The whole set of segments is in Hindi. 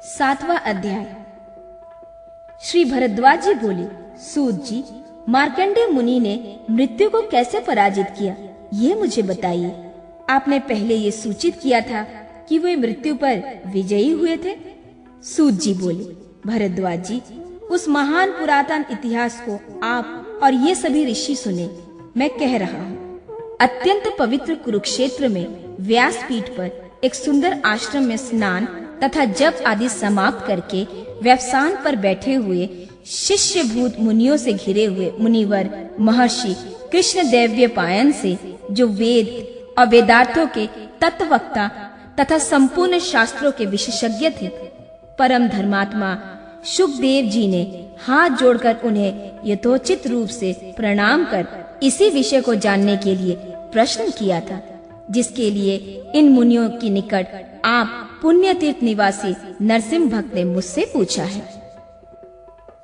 7वां अध्याय। श्री भरद्वाज जी बोले, सूत जी, मार्कंडेय मुनि ने मृत्यु को कैसे पराजित किया, ये मुझे बताइए। आपने पहले ये सूचित किया था कि वे मृत्यु पर विजयी हुए थे। सूत जी बोले, भरद्वाज जी, उस महान पुरातन इतिहास को आप और ये सभी ऋषि सुने। मैं कह रहा हूँ, अत्यंत पवित्र कुरुक्षेत्र में व्यासपीठ पर एक सुंदर आश्रम में स्नान तथा जप आदि समाप्त करके व्यवसान पर बैठे हुए शिष्यभूत मुनियों से घिरे हुए मुनिवर महर्षि कृष्ण दैव्यपायन से, जो वेद और वेदार्थों के तत्वक्ता तथा संपूर्ण शास्त्रों के विशेषज्ञ थे, परम धर्मात्मा शुकदेव जी ने हाथ जोड़कर उन्हें यथोचित रूप से प्रणाम कर इसी विषय को जानने के लिए प्रश्न किया था, जिसके लिए इन मुनियों के निकट आप पुण्य तीर्थ निवासी नरसिंह भक्त ने मुझसे पूछा है।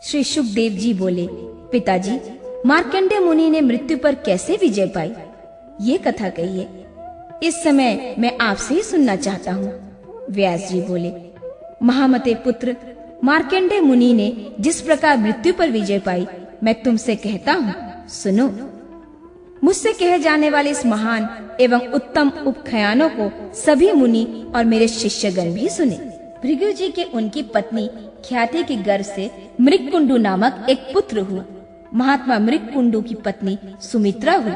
श्री शुकदेव जी बोले, पिताजी, मार्कंडेय मुनि ने मृत्यु पर कैसे विजय पाई, ये कथा कहिए। इस समय मैं आपसे ही सुनना चाहता हूँ। व्यास जी बोले, महामते पुत्र, मार्कंडेय मुनि ने जिस प्रकार मृत्यु पर विजय पाई, मैं तुमसे कहता हूँ, सुनो। मुझसे कहे जाने वाले इस महान एवं उत्तम उपख्यानों को सभी मुनि और मेरे शिष्यगण भी सुने। भृगु जी के उनकी पत्नी ख्याति के गर्भ से मृगकुंडु नामक एक पुत्र हुआ। महात्मा मृगकुंडु की पत्नी सुमित्रा हुई।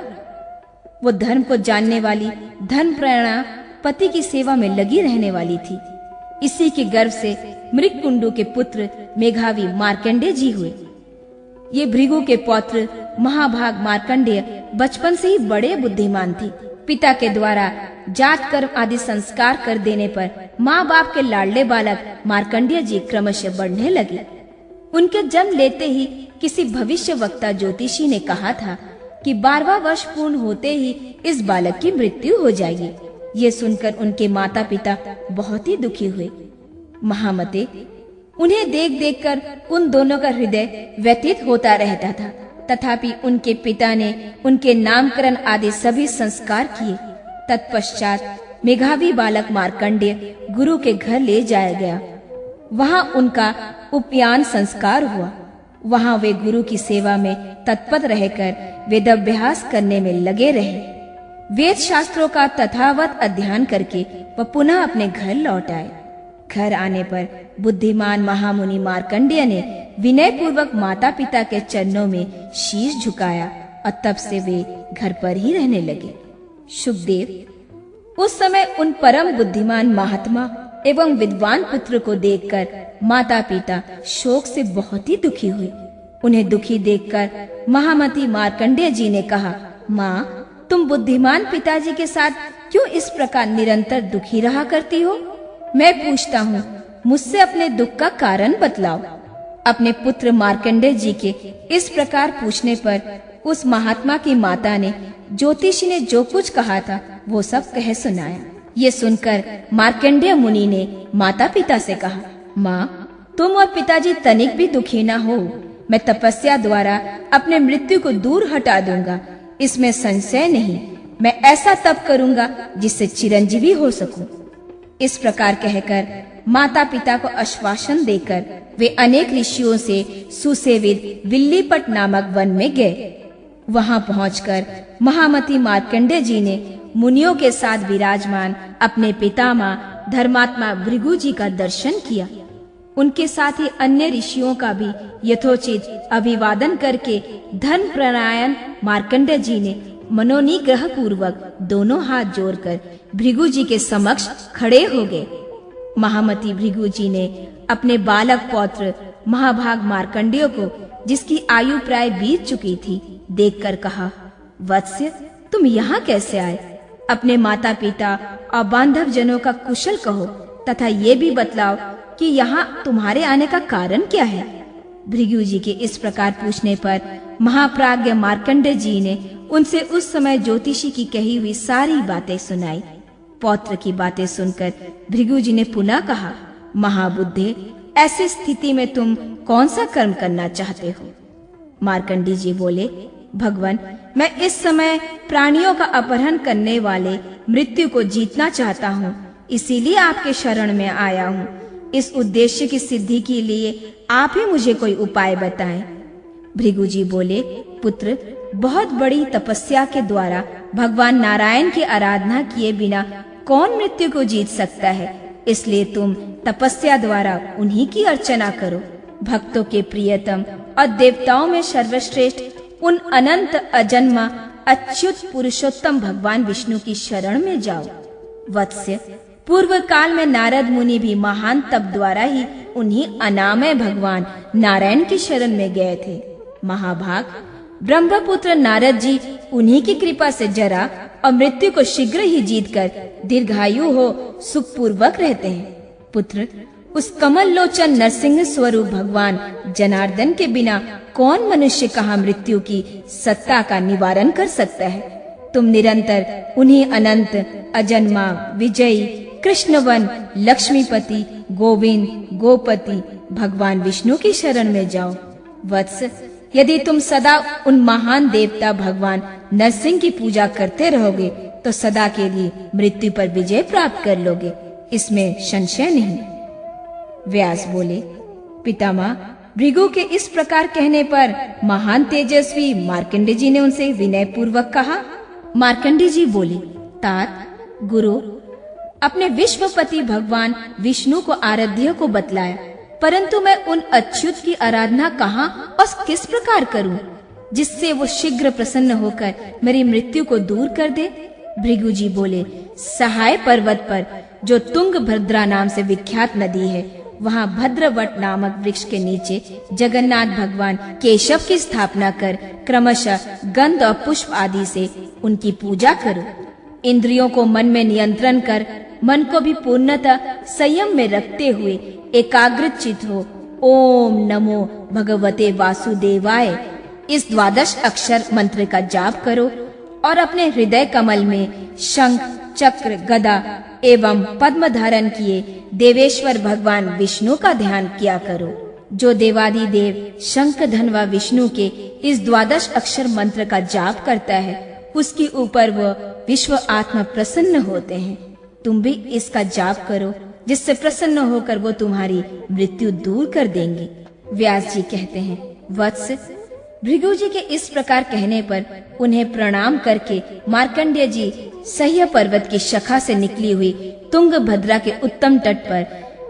वो धर्म को जानने वाली, धर्मपरायणा, पति की सेवा में लगी रहने वाली थी। इसी के गर्भ से मृगकुंडु के पुत्र मेघावी मार्कंडेय जी हुए। ये भृगु के पौत्र महाभाग मार्कंडेय बचपन से ही बड़े बुद्धिमान थे। पिता के द्वारा जात कर्म आदि संस्कार कर देने पर माँ बाप के लाडले बालक मार्कंडेय जी क्रमशः बढ़ने लगे। उनके जन्म लेते ही किसी भविष्य वक्ता ज्योतिषी ने कहा था कि 12वां वर्ष पूर्ण होते ही इस बालक की मृत्यु हो जाएगी। ये सुनकर उनके माता पिता बहुत ही दुखी हुए। महामते, उन्हें देख देखकर उन दोनों का हृदय व्यथित होता रहता था। तथापि उनके पिता ने उनके नामकरण आदि सभी संस्कार किए। तत्पश्चात मेघावी बालक मार्कंडेय गुरु के घर ले जाया गया। वहां उनका उपनयन संस्कार हुआ। वहां वे गुरु की सेवा में तत्पर रहकर वेदाभ्यास करने में लगे रहे। वेद शास्त्रों का तथावत अध्ययन करके वह पुनः अपने घर लौट आए। घर आने पर बुद्धिमान महामुनि मार्कंडेय ने विनय पूर्वक माता पिता के चरणों में शीश झुकाया और तब से वे घर पर ही रहने लगे। शुकदेव, उस समय उन परम बुद्धिमान महात्मा एवं विद्वान पुत्र को देखकर माता पिता शोक से बहुत ही दुखी हुए। उन्हें दुखी देखकर महामती मार्कंडेय जी ने कहा, माँ, तुम बुद्धिमान पिताजी के साथ क्यों इस प्रकार निरंतर दुखी रहा करती हो? मैं पूछता हूँ, मुझसे अपने दुख का कारण बतलाओ। अपने पुत्र मार्कंडेय जी के इस प्रकार पूछने पर उस महात्मा की माता ने ज्योतिषी ने जो कुछ कहा था वो सब कह सुनाया। ये सुनकर मार्कंडेय मुनि ने माता पिता से कहा, माँ, तुम और पिताजी तनिक भी दुखी न हो। मैं तपस्या द्वारा अपने मृत्यु को दूर हटा दूंगा, इसमें संशय नहीं। मैं ऐसा तप करूंगा जिससे चिरंजीवी हो सकूं। इस प्रकार कहकर माता पिता को आश्वासन देकर वे अनेक ऋषियों से सुसेवित विल्लीपट नामक वन में गए। वहां पहुंचकर महामती मार्कंडेय जी ने मुनियों के साथ विराजमान अपने पितामह धर्मात्मा भृगु जी का दर्शन किया। उनके साथ ही अन्य ऋषियों का भी यथोचित अभिवादन करके धर्मपरायण मार्कंडेय जी ने मनोनिग्रह पूर्वक दोनों हाथ जोड़कर भृगु जी के समक्ष खड़े हो गए। महामती भृगु जी ने अपने बालक पौत्र महाभाग मार्कंडेय को, जिसकी आयु प्राय बीत चुकी थी, देखकर कहा, वत्स्य, तुम यहाँ कैसे आए? अपने माता पिता और बांधव जनों का कुशल कहो तथा ये भी बतलाओ कि यहाँ तुम्हारे आने का कारण क्या है। भृगु जी के इस प्रकार पूछने पर महाप्राज्ञ मार्कंडेय जी ने उनसे उस समय ज्योतिषी की कही हुई सारी बातें सुनाई। पौत्र की बातें सुनकर भृगु जी ने पुनः कहा, महाबुद्धे, ऐसी स्थिति में तुम कौन सा कर्म करना चाहते हो? मार्कंडेय जी बोले, भगवान, मैं इस समय प्राणियों का अपहरण करने वाले मृत्यु को जीतना चाहता हूँ, इसीलिए आपके शरण में आया हूँ। इस उद्देश्य की सिद्धि के लिए आप ही मुझे कोई उपाय बताएं। भृगु जी बोले, पुत्र, बहुत बड़ी तपस्या के द्वारा भगवान नारायण की आराधना किए बिना कौन मृत्यु को जीत सकता है, इसलिए तुम तपस्या द्वारा उन्हीं की अर्चना करो। भक्तों के प्रियतम और देवताओं में सर्वश्रेष्ठ उन अनंत अजन्मा अच्युत पुरुषोत्तम भगवान विष्णु की शरण में जाओ। वत्स्य, पूर्व काल में नारद मुनि भी महान तप द्वारा ही उन्हीं अनामय भगवान नारायण की शरण में गए थे। महाभाग, ब्रह्मपुत्र नारद जी उन्हीं की कृपा से जरा और मृत्यु को शीघ्र ही जीतकर दीर्घायु हो सुखपूर्वक रहते हैं। पुत्र, उस कमल लोचन नरसिंह स्वरूप भगवान जनार्दन के बिना कौन मनुष्य कहाँ मृत्यु की सत्ता का निवारण कर सकता है। तुम निरंतर उन्हीं अनंत अजन्मा विजयी कृष्णवन लक्ष्मीपति गोविंद गोपति भगवान विष्णु की शरण में जाओ। वत्स, यदि तुम सदा उन महान देवता भगवान नरसिंह की पूजा करते रहोगे तो सदा के लिए मृत्यु पर विजय प्राप्त कर लोगे, इसमें संशय नहीं। व्यास बोले, पितामह, भृगु के इस प्रकार कहने पर महान तेजस्वी मार्कंडेय जी ने उनसे विनय पूर्वक कहा। मार्कंडेय जी बोले, तात, गुरु, अपने विश्वपति भगवान विष्णु को आराध्य को बतलाया, परंतु मैं उन अच्युत की आराधना कहाँ और किस प्रकार करूं जिससे वो शीघ्र प्रसन्न होकर मेरी मृत्यु को दूर कर दे। भृगु जी बोले, सहाय पर्वत पर जो तुंगभद्रा नाम से विख्यात नदी है, वहाँ भद्रवट नामक वृक्ष के नीचे जगन्नाथ भगवान केशव की स्थापना कर क्रमशः गंध और पुष्प आदि से उनकी पूजा करो। इंद्रियों को मन में नियंत्रण कर मन को भी पूर्णतः संयम में रखते हुए एकाग्र चित हो ओम नमो भगवते वासुदेवाय इस 12 अक्षर मंत्र का जाप करो और अपने हृदय कमल में शंख चक्र गदा एवं पद्म धारण किए देवेश्वर भगवान विष्णु का ध्यान किया करो। जो देवादि देव शंख धन्वा विष्णु के इस 12 अक्षर मंत्र का जाप करता है, उसके ऊपर वह विश्व आत्मा प्रसन्न होते हैं। तुम भी इसका जाप करो, जिससे प्रसन्न होकर वो तुम्हारी मृत्यु दूर कर देंगे। व्यास जी कहते हैं, वत्स, भृगु जी के इस प्रकार कहने पर उन्हें प्रणाम करके मार्कंडेय जी सह्य पर्वत की शाखा से निकली हुई तुंगभद्रा के उत्तम तट पर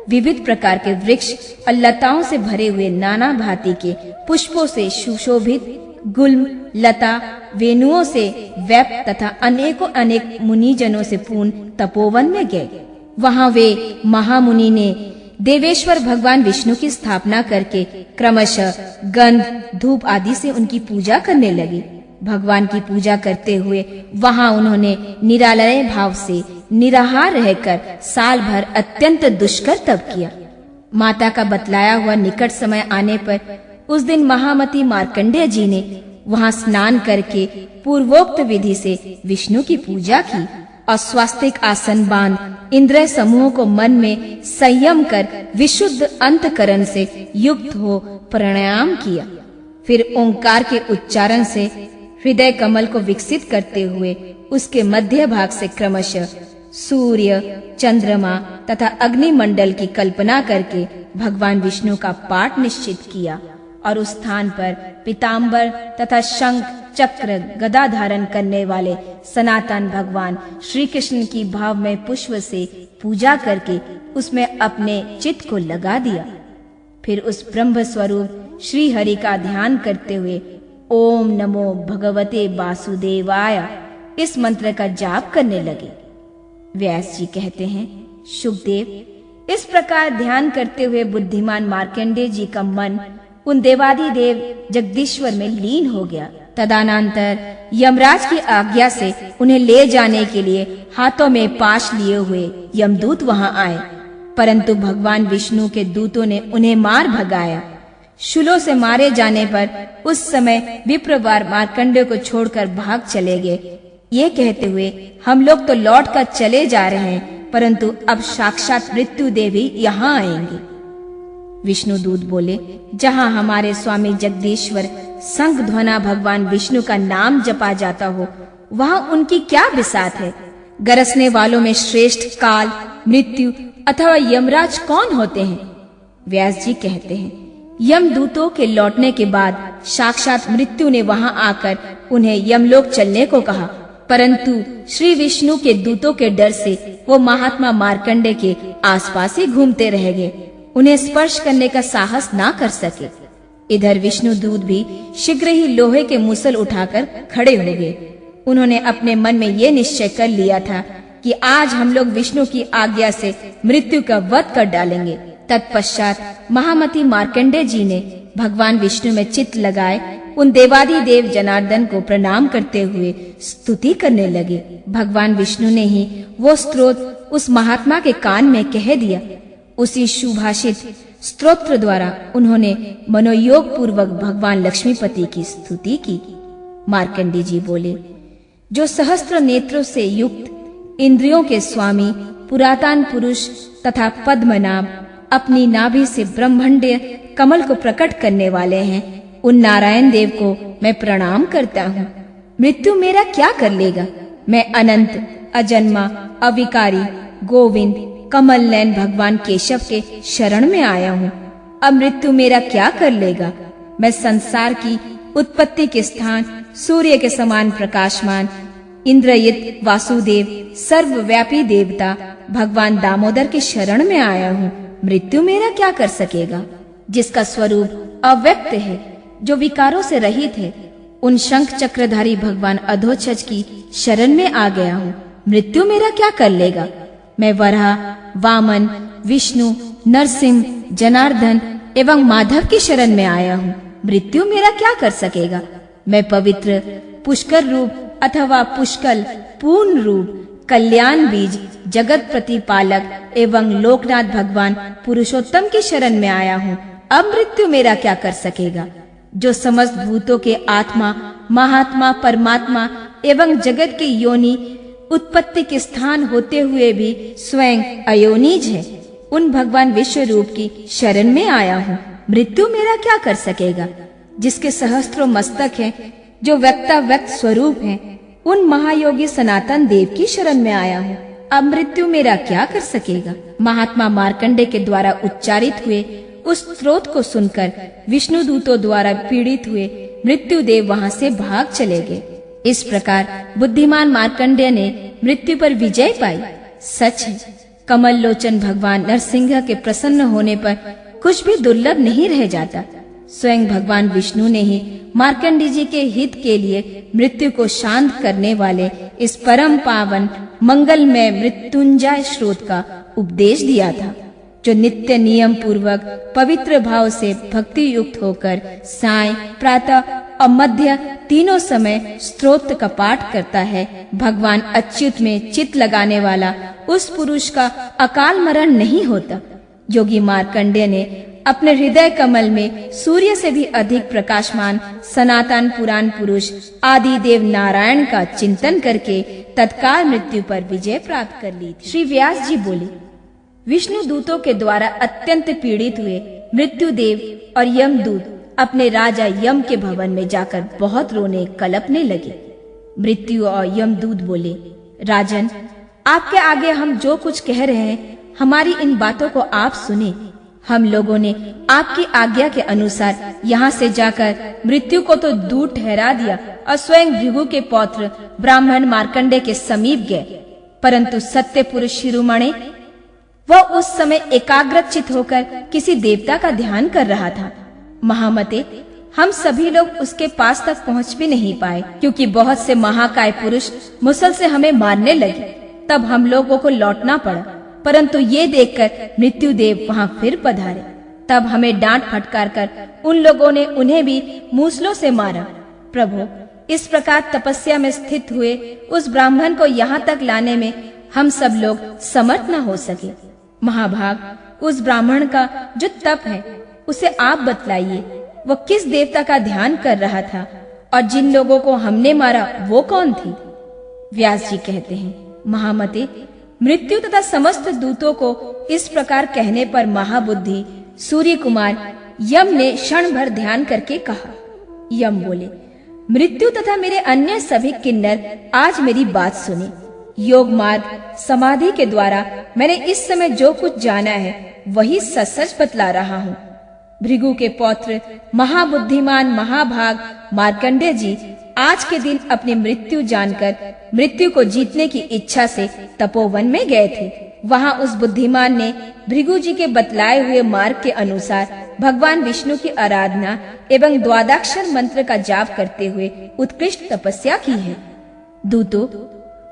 विविध प्रकार के वृक्ष और लताओं से भरे हुए नाना भांति के पुष्पों से सुशोभित गुल्म लता वेणुओं से व्याप्त तथा अनेकों अनेक मुनिजनों से पूर्ण तपोवन में गए। वहां वे महामुनि ने देवेश्वर भगवान विष्णु की स्थापना करके क्रमशः गंध धूप आदि से उनकी पूजा करने लगे। भगवान की पूजा करते हुए वहां उन्होंने निरालय भाव से निराहार रहकर साल भर अत्यंत दुष्कर तप किया। माता का बतलाया हुआ निकट समय आने पर उस दिन महामती मार्कंडेय जी ने वहां स्नान करके पूर्वोक्त विधि से विष्णु की पूजा की और स्वास्तिक आसन बांध इंद्रिय समूह को मन में संयम कर विशुद्ध अंतकरण से युक्त हो प्राणायाम किया। फिर ओंकार के उच्चारण से हृदय कमल को विकसित करते हुए उसके मध्य भाग से क्रमशः सूर्य चंद्रमा तथा अग्निमंडल की कल्पना करके भगवान विष्णु का पाठ निश्चित किया और उस स्थान पर पीताम्बर तथा शंख चक्र गदा धारण करने वाले सनातन भगवान श्री कृष्ण की भाव में पुष्प से पूजा करके उसमें अपने चित्त को लगा दिया। फिर उस ब्रह्म स्वरूप श्री हरि का ध्यान करते हुए ओम नमो भगवते वासुदेवाय इस मंत्र का जाप करने लगे। व्यास जी कहते हैं, शुकदेव, इस प्रकार ध्यान करते हुए बुद्धिमान मार्कंडेय जी का मन उन देवादि देव जगदीश्वर में लीन हो गया। तदनंतर यमराज की आज्ञा से उन्हें ले जाने के लिए हाथों में पाश लिए हुए यमदूत वहां आए, परंतु भगवान विष्णु के दूतों ने उन्हें मार भगाया। शूलों से मारे जाने पर उस समय विप्रवार मार्कंडेय को छोड़कर भाग चले गए, ये कहते हुए, हम लोग तो लौट कर चले जा रहे हैं, परंतु अब साक्षात मृत्यु देवी यहाँ आएंगे। विष्णु दूत बोले, जहाँ हमारे स्वामी जगदीश्वर शंख ध्वना भगवान विष्णु का नाम जपा जाता हो, वहाँ उनकी क्या बिसात है। गरजने वालों में श्रेष्ठ काल, मृत्यु अथवा यमराज कौन होते हैं? व्यास जी कहते हैं, यमदूतों के लौटने के बाद साक्षात मृत्यु ने वहां आकर उन्हें यमलोक चलने को कहा, परंतु श्री विष्णु के दूतों के डर से वो महात्मा मार्कंडे के आसपास ही घूमते रह गए, उन्हें स्पर्श करने का साहस ना कर सके। इधर विष्णु दूत भी शीघ्र ही लोहे के मुसल उठाकर खड़े हो गए। उन्होंने अपने मन में ये निश्चय कर लिया था कि आज हम लोग विष्णु की आज्ञा से मृत्यु का वध कर डालेंगे। तत्पश्चात महामती मार्कंडे जी ने भगवान विष्णु में चित्त लगाए उन देवादि देव जनार्दन को प्रणाम करते हुए स्तुति करने लगे। भगवान विष्णु ने ही वो स्तोत्र उस महात्मा के कान में कह दिया। उसी सुभाषित स्तोत्र द्वारा उन्होंने मनोयोग पूर्वक भगवान लक्ष्मीपति की स्तुति की। मार्कंडे जी बोले, जो सहस्त्र नेत्रों से युक्त इंद्रियों के स्वामी पुरातन पुरुष तथा पद्मनाभ अपनी नाभि से ब्रह्मांडीय कमल को प्रकट करने वाले हैं, उन नारायण देव को मैं प्रणाम करता हूँ। मृत्यु मेरा क्या कर लेगा? मैं अनंत, अजन्मा, अविकारी, गोविंद, कमल नयन भगवान केशव के शरण में आया हूँ। अब मृत्यु मेरा क्या कर लेगा? मैं संसार की उत्पत्ति के स्थान सूर्य के समान प्रकाशमान इंद्रजित वासुदेव सर्वव्यापी देवता भगवान दामोदर के शरण में आया हूँ। मृत्यु मेरा क्या कर सकेगा? जिसका स्वरूप अव्यक्त है, जो विकारों से रहित है, उन शंख चक्रधारी भगवान अधोक्षज की शरण में आ गया हूँ। मृत्यु मेरा क्या कर लेगा? मैं वराह, वामन, विष्णु, नरसिंह, जनार्दन एवं माधव की शरण में आया हूँ। मृत्यु मेरा क्या कर सकेगा? मैं पवित्र, पुष्कर रूप अथवा पुष्कल, पूर्ण रूप, कल्याण बीज, जगत प्रतिपालक एवं लोकनाथ भगवान पुरुषोत्तम की शरण में आया हूँ। अब मृत्यु मेरा क्या कर सकेगा? जो समस्त भूतों के आत्मा, महात्मा, परमात्मा एवं जगत के योनि उत्पत्ति के स्थान होते हुए भी स्वयं अयोनिज है, उन भगवान विश्व रूप की शरण में आया हूँ। मृत्यु मेरा क्या कर सकेगा? जिसके सहस्त्रों मस्तक हैं, जो व्यक्ता व्यक्त स्वरूप हैं, उन महायोगी सनातन देव की शरण में आया हूँ। अब मृत्यु मेरा क्या कर सकेगा? महात्मा मार्कंडे के द्वारा उच्चारित हुए उस स्रोत को सुनकर विष्णु दूतों द्वारा पीड़ित हुए मृत्यु देव वहां से भाग चले गए। इस प्रकार बुद्धिमान मार्कंडेय ने मृत्यु पर विजय पाई। सच है, कमल लोचन भगवान नरसिंह के प्रसन्न होने पर कुछ भी दुर्लभ नहीं रह जाता। स्वयं भगवान विष्णु ने ही मार्कंडेय जी के हित के लिए मृत्यु को शांत करने वाले इस परम पावन मंगलमय मृत्युंजय स्रोत का उपदेश दिया था, जो नित्य नियम पूर्वक पवित्र भाव से भक्ति युक्त होकर साय, प्रातः और मध्य तीनों समय स्तोत्र का पाठ करता है। भगवान अच्युत में चित्त लगाने वाला उस पुरुष का अकाल मरण नहीं होता। योगी मार्कंडेय ने अपने हृदय कमल में सूर्य से भी अधिक प्रकाशमान सनातन पुराण पुरुष आदि देव नारायण का चिंतन करके तत्काल मृत्यु पर विजय प्राप्त कर ली थी। श्री व्यास जी बोले, विष्णु दूतों के द्वारा अत्यंत पीड़ित हुए मृत्यु देव और यमदूत अपने राजा यम के भवन में जाकर बहुत रोने कलपने लगे। मृत्यु और यमदूत बोले, राजन, आपके आगे हम जो कुछ कह रहे हैं, हमारी इन बातों को आप सुने। हम लोगों ने आपकी आज्ञा के अनुसार यहाँ से जाकर मृत्यु को तो दूर ठहरा दिया और स्वयं भृगु के पौत्र ब्राह्मण मार्कंडे के समीप गए, परंतु सत्य पुरुष शिरोमणि वह उस समय एकाग्रचित होकर किसी देवता का ध्यान कर रहा था। महामते, हम सभी लोग उसके पास तक पहुंच भी नहीं पाए, क्योंकि बहुत से महाकाय पुरुष मुसल से हमें मारने लगे। तब हम लोगों को लौटना पड़ा, परंतु ये देखकर मृत्यु देव वहां फिर पधारे। तब हमें डांट फटकार कर उन लोगों ने उन्हें भी मूसलों से मारा। प्रभु, इस प्रकार तपस्या में स्थित हुए उस ब्राह्मण को यहाँ तक लाने में हम सब लोग समर्थ न हो सके। महाभाग, उस ब्राह्मण का जो तप है उसे आप बतलाइए। वह किस देवता का ध्यान कर रहा था और जिन लोगों को हमने मारा वो कौन थी? व्यास जी कहते हैं, महामते, मृत्यु तथा समस्त दूतों को इस प्रकार कहने पर महाबुद्धि सूर्य कुमार यम ने क्षण भर ध्यान करके कहा। यम बोले, मृत्यु तथा मेरे अन्य सभी किन्नर आज मेरी बात सुने। योग मार्ग समाधि के द्वारा मैंने इस समय जो कुछ जाना है वही सच बतला रहा हूँ। भृगु के पौत्र महाबुद्धिमान महाभाग मार्कंडेय जी आज के दिन अपनी मृत्यु जानकर मृत्यु को जीतने की इच्छा से तपोवन में गए थे। वहां उस बुद्धिमान ने भृगु जी के बतलाए हुए मार्ग के अनुसार भगवान विष्णु की आराधना एवं द्वादशाक्षर मंत्र का जाप करते हुए उत्कृष्ट तपस्या की है। दूतों,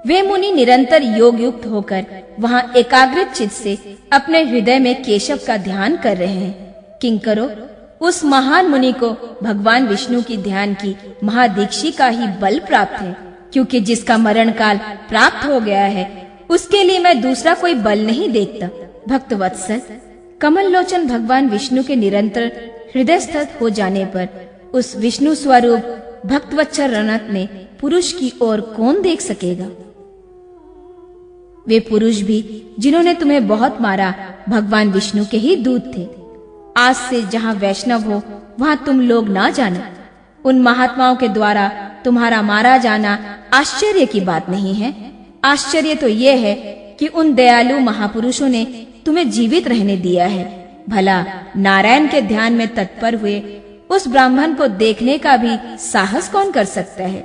वे मुनि निरंतर योग युक्त होकर वहां एकाग्र चित्त से अपने हृदय में केशव का ध्यान कर रहे हैं। किंकरो, उस महान मुनि को भगवान विष्णु की ध्यान की महादीक्षी का ही बल प्राप्त है, क्योंकि जिसका मरण काल प्राप्त हो गया है उसके लिए मैं दूसरा कोई बल नहीं देखता। भक्त वत्सल, कमल लोचन भगवान विष्णु के निरंतर हृदयस्थ हो जाने पर उस विष्णु स्वरूप भक्तवत्सल रणत में पुरुष की ओर कौन देख सकेगा? वे पुरुष भी जिन्होंने तुम्हें बहुत मारा भगवान विष्णु के ही दूत थे। आज से जहाँ वैष्णव हो वहाँ तुम लोग ना जाना। उन महात्माओं के द्वारा तुम्हारा मारा जाना आश्चर्य की बात नहीं है। आश्चर्य तो ये है कि उन दयालु महापुरुषों ने तुम्हें जीवित रहने दिया है। भला नारायण के ध्यान में तत्पर हुए उस ब्राह्मण को देखने का भी साहस कौन कर सकता है?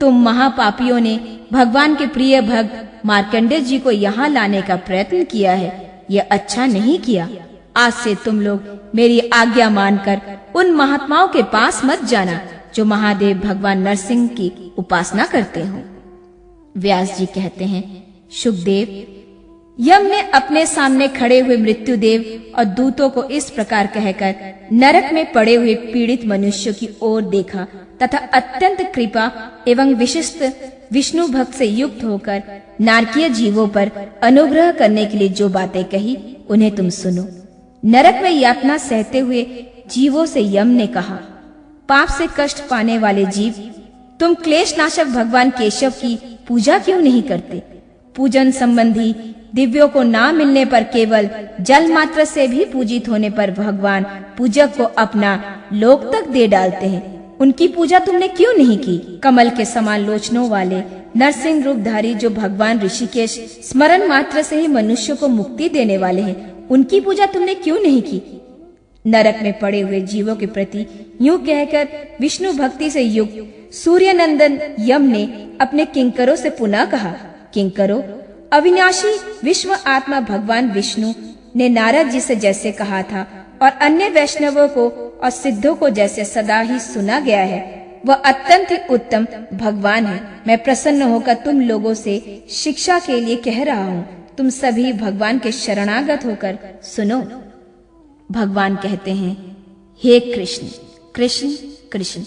तुम महापापियों ने भगवान के प्रिय भक्त मार्कंडेय जी को यहाँ लाने का प्रयत्न किया है। यह अच्छा नहीं किया। आज से तुम लोग मेरी आज्ञा मानकर उन महात्माओं के पास मत जाना जो महादेव भगवान नरसिंह की उपासना करते हो। व्यास जी कहते हैं, शुकदेव, यम ने अपने सामने खड़े हुए मृत्युदेव और दूतों को इस प्रकार कहकर नरक में पड़े हुए पीड़ित मनुष्यों की ओर देखा तथा अत्यंत कृपा एवं विशिष्ट विष्णु भक्त से युक्त होकर नारकीय जीवों पर अनुग्रह करने के लिए जो बातें कही उन्हें तुम सुनो। नरक में यातना सहते हुए जीवों से यम ने कहा, पाप से कष्ट पाने वाले जीव, तुम क्लेश नाशक भगवान केशव की पूजा क्यों नहीं करते? पूजन संबंधी दिव्यों को ना मिलने पर केवल जल मात्र से भी पूजित होने पर भगवान पूजक को अपना लोक तक दे डालते हैं। उनकी पूजा तुमने क्यों नहीं की? कमल के समान लोचनों वाले नरसिंह रूपधारी जो भगवान ऋषिकेश स्मरण मात्र से ही मनुष्य को मुक्ति देने वाले हैं, उनकी पूजा तुमने क्यों नहीं की? नरक में पड़े हुए जीवों के प्रति यूं कहकर विष्णु भक्ति से युक्त सूर्य नंदन यम ने अपने किंकरों से पुनः कहा, किंकरों, अविनाशी विश्व आत्मा भगवान विष्णु ने नारद जी से जैसे कहा था और अन्य वैष्णवों को और सिद्धों को जैसे सदा ही सुना गया है, वह अत्यंत ही उत्तम भगवान है। मैं प्रसन्न होकर तुम लोगों से शिक्षा के लिए कह रहा हूँ। तुम सभी भगवान के शरणागत होकर सुनो। भगवान कहते हैं, हे कृष्ण कृष्ण कृष्ण,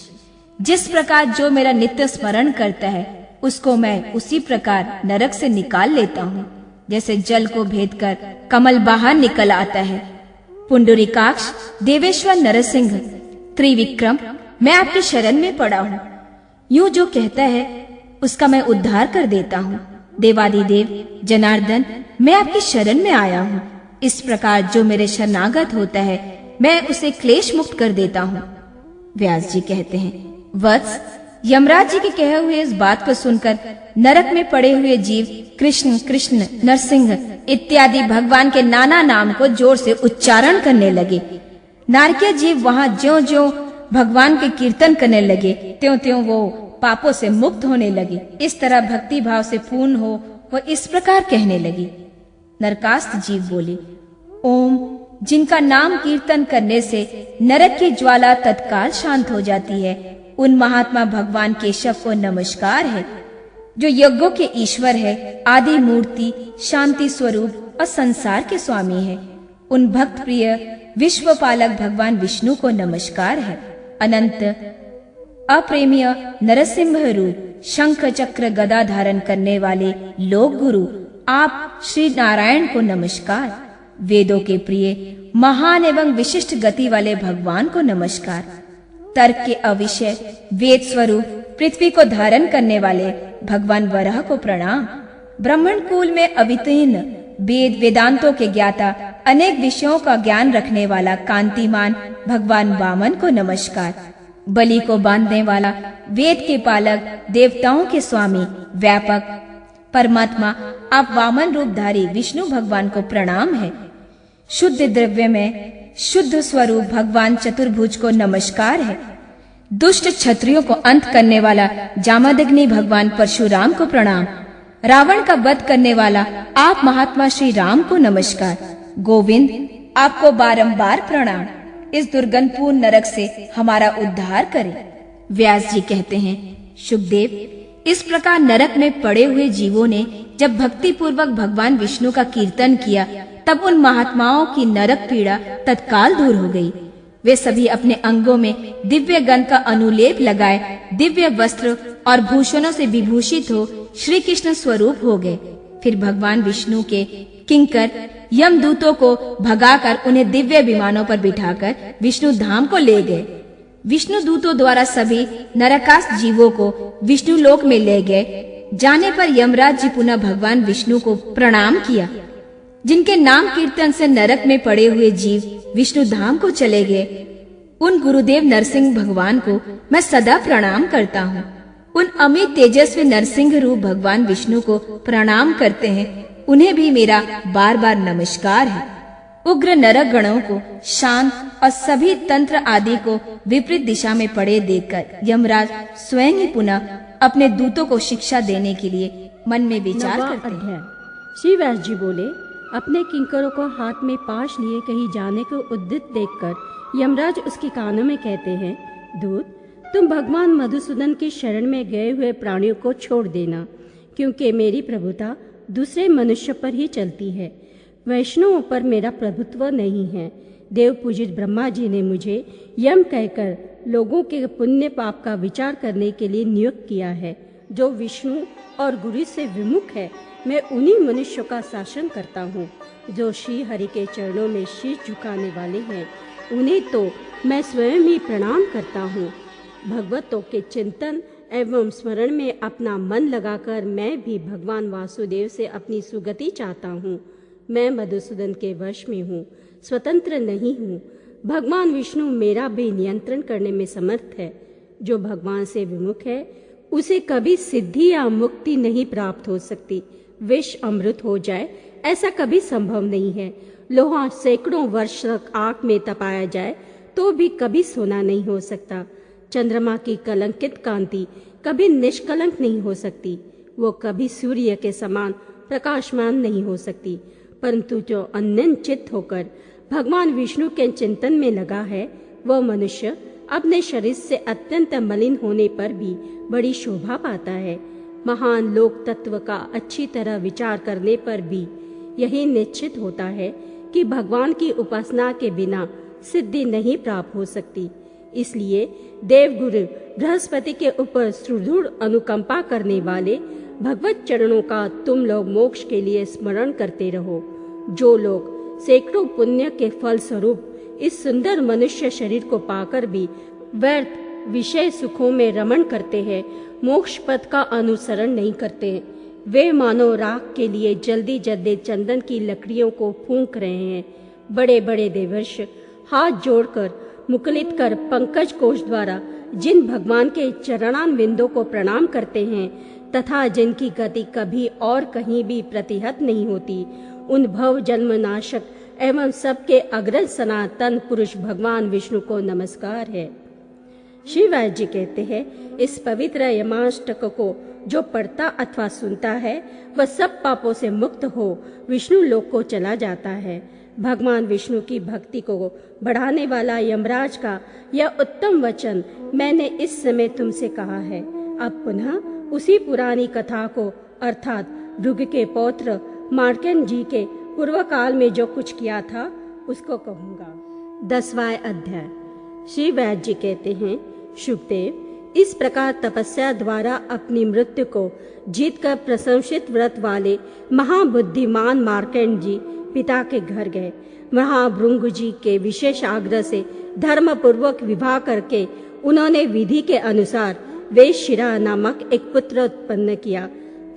जिस प्रकार जो मेरा नित्य स्मरण करता है उसको मैं उसी प्रकार नरक से निकाल लेता हूँ, जैसे जल को भेद कर कमल बाहर निकल आता है। पुंडरीकाक्ष देवेश्वर नरसिंह त्रिविक्रम, मैं आपकी शरण में पड़ा हूँ। यूं जो कहता है उसका मैं उद्धार कर देता हूँ। देवादिदेव जनार्दन, मैं आपकी शरण में आया हूँ। इस प्रकार जो मेरे शरणागत होता है मैं उसे क्लेश मुक्त कर देता हूँ। व्यास जी कहते हैं, वत्स, यमराज जी के कहे हुए इस बात को सुनकर नरक में पड़े हुए जीव कृष्ण कृष्ण नरसिंह इत्यादि भगवान के नाना नाम को जोर से उच्चारण करने लगे। नारकीय जीव वहां ज्यों ज्यों भगवान के कीर्तन करने लगे त्यों त्यों वो पापों से मुक्त होने लगे। इस तरह भक्ति भाव से पूर्ण हो वह इस प्रकार कहने लगी। नरकास्थ जीव बोले, ओम, जिनका नाम कीर्तन करने से नरक की ज्वाला तत्काल शांत हो जाती है, उन महात्मा भगवान केशव को नमस्कार है, जो यज्ञों के ईश्वर है, आदि मूर्ति, शांति स्वरूप और संसार के स्वामी है। उन भक्त प्रिय विश्व पालक भगवान विष्णु को नमस्कार है। अनंत अप्रेमीय नरसिंह रूप शंख चक्र गदा धारण करने वाले लोक गुरु आप श्री नारायण को नमस्कार। वेदों के प्रिय महान एवं विशिष्ट गति वाले भगवान को नमस्कार। तर्क के अविषय वेद स्वरूप पृथ्वी को धारण करने वाले भगवान वराह को प्रणाम। ब्राह्मण कुल में अवितीर्ण वेद वेदांतों के ज्ञाता अनेक विषयों का ज्ञान रखने वाला कांतिमान भगवान वामन को नमस्कार। बलि को बांधने वाला वेद के पालक देवताओं के स्वामी व्यापक परमात्मा आप वामन रूपधारी विष्णु भगवान को प्रणाम है। शुद्ध द्रव्य में शुद्ध स्वरूप भगवान चतुर्भुज को नमस्कार है। दुष्ट क्षत्रियों को अंत करने वाला जामदग्नि भगवान परशुराम को प्रणाम। रावण का वध करने वाला आप महात्मा श्री राम को नमस्कार। गोविंद आपको बारंबार प्रणाम। इस दुर्गंधपूर्ण नरक से हमारा उद्धार करें। व्यास जी कहते हैं, शुकदेव, इस प्रकार नरक में पड़े हुए जीवों ने जब भक्ति पूर्वक भगवान विष्णु का कीर्तन किया, तब उन महात्माओं की नरक पीड़ा तत्काल दूर हो गई। वे सभी अपने अंगों में दिव्य गंध का अनुलेप लगाए दिव्य वस्त्र और भूषणों से विभूषित हो श्री कृष्ण स्वरूप हो गए। फिर भगवान विष्णु के किंकर यमदूतों को भगाकर उन्हें दिव्य विमानों पर बिठाकर विष्णु धाम को ले गए। विष्णु दूतों द्वारा सभी नरकास जीवों को विष्णु लोक में ले गए। जाने पर यमराज जी पुनः भगवान विष्णु को प्रणाम किया। जिनके नाम कीर्तन से नरक में पड़े हुए जीव विष्णु धाम को चले गए, उन गुरुदेव नरसिंह भगवान को मैं सदा प्रणाम करता हूँ। उन अमित तेजस्वी नरसिंह रूप भगवान विष्णु को प्रणाम करते हैं, उन्हें भी मेरा बार बार नमस्कार है। उग्र नरक गणों को शांत और सभी तंत्र आदि को विपरीत दिशा में पड़े देखकर यमराज स्वयं ही पुनः अपने दूतों को शिक्षा देने के लिए मन में विचार करते हैं। श्री व्यास जी बोले, अपने किंकरों को हाथ में पाश लिए कहीं जाने को उद्यत देखकर यमराज उसके कानों में कहते हैं, दूत, तुम भगवान मधुसूदन की शरण में गए हुए प्राणियों को छोड़ देना, क्योंकि मेरी प्रभुता दूसरे मनुष्य पर ही चलती है। वैष्णवों पर मेरा प्रभुत्व नहीं है। देव पूजित ब्रह्मा जी ने मुझे यम कहकर लोगों के पुण्य पाप का विचार करने के लिए नियुक्त किया है। जो विष्णु और गुरु से विमुख है, मैं उन्हीं मनुष्यों का शासन करता हूँ। जो श्री हरि के चरणों में शीश झुकाने वाले हैं, उन्हें तो मैं स्वयं ही प्रणाम करता हूँ। भगवतों के चिंतन एवं स्मरण में अपना मन लगाकर मैं भी भगवान वासुदेव से अपनी सुगति चाहता हूँ। मैं मधुसूदन के वश में हूँ, स्वतंत्र नहीं हूँ। भगवान विष्णु मेरा भी नियंत्रण करने में समर्थ है। जो भगवान से विमुख है, उसे कभी सिद्धि या मुक्ति नहीं प्राप्त हो सकती। विष अमृत हो जाए, ऐसा कभी संभव नहीं है। लोहा सैकड़ों वर्ष तक आग में तपाया जाए तो भी कभी सोना नहीं हो सकता। चंद्रमा की कलंकित कांति कभी निष्कलंक नहीं हो सकती। वो कभी सूर्य के समान प्रकाशमान नहीं हो सकती। परंतु जो अनन्यचित्त होकर भगवान विष्णु के चिंतन में लगा है, वह मनुष्य अपने शरीर से अत्यंत मलिन होने पर भी बड़ी शोभा पाता है। महान लोक तत्व का अच्छी तरह विचार करने पर भी यही निश्चित होता है कि भगवान की उपासना के बिना सिद्धि नहीं प्राप्त हो सकती। इसलिए देवगुरु बृहस्पति के ऊपर सुदृढ़ अनुकंपा करने वाले भगवत चरणों का तुम लोग मोक्ष के लिए स्मरण करते रहो। जो लोग सैकड़ों पुण्य के फल स्वरूप इस सुंदर मनुष्य शरीर को पाकर भी व्यर्थ विषय सुखों में रमण करते हैं, मोक्ष पथ का अनुसरण नहीं करते हैं, वे मानो राख के लिए जल्दी जल्दी चंदन की लकड़ियों को फूंक रहे हैं। बड़े बड़े देवर्ष हाथ जोड़कर मुकुलित कर पंकज कोश द्वारा जिन भगवान के चरणारविंदों को प्रणाम करते हैं तथा जिनकी गति कभी और कहीं भी प्रतिहत नहीं होती, उन भव जन्म नाशक एवं सबके अग्रज सनातन पुरुष भगवान विष्णु को नमस्कार है। श्री व्यास जी कहते हैं, इस पवित्र यमाष्टक को जो पढ़ता अथवा सुनता है, वह सब पापों से मुक्त हो विष्णु लोक को चला जाता है। भगवान विष्णु की भक्ति को बढ़ाने वाला यमराज का यह उत्तम वचन मैंने इस समय तुमसे कहा है। अब पुनः उसी पुरानी कथा को अर्थात भृगु के पौत्र मार्कंड जी के पूर्व काल में जो कुछ किया था उसको कहूँगा। 10वां अध्याय। श्री व्यास जी कहते हैं, शुकदेव, इस प्रकार तपस्या द्वारा अपनी मृत्यु को जीतकर प्रशंसित व्रत वाले महाबुद्धिमान मार्कंड जी पिता के घर गए। वहाँ भृगु जी के विशेष आग्रह से धर्म पूर्वक विवाह करके उन्होंने विधि के अनुसार वेशशिरा नामक एक पुत्र उत्पन्न किया।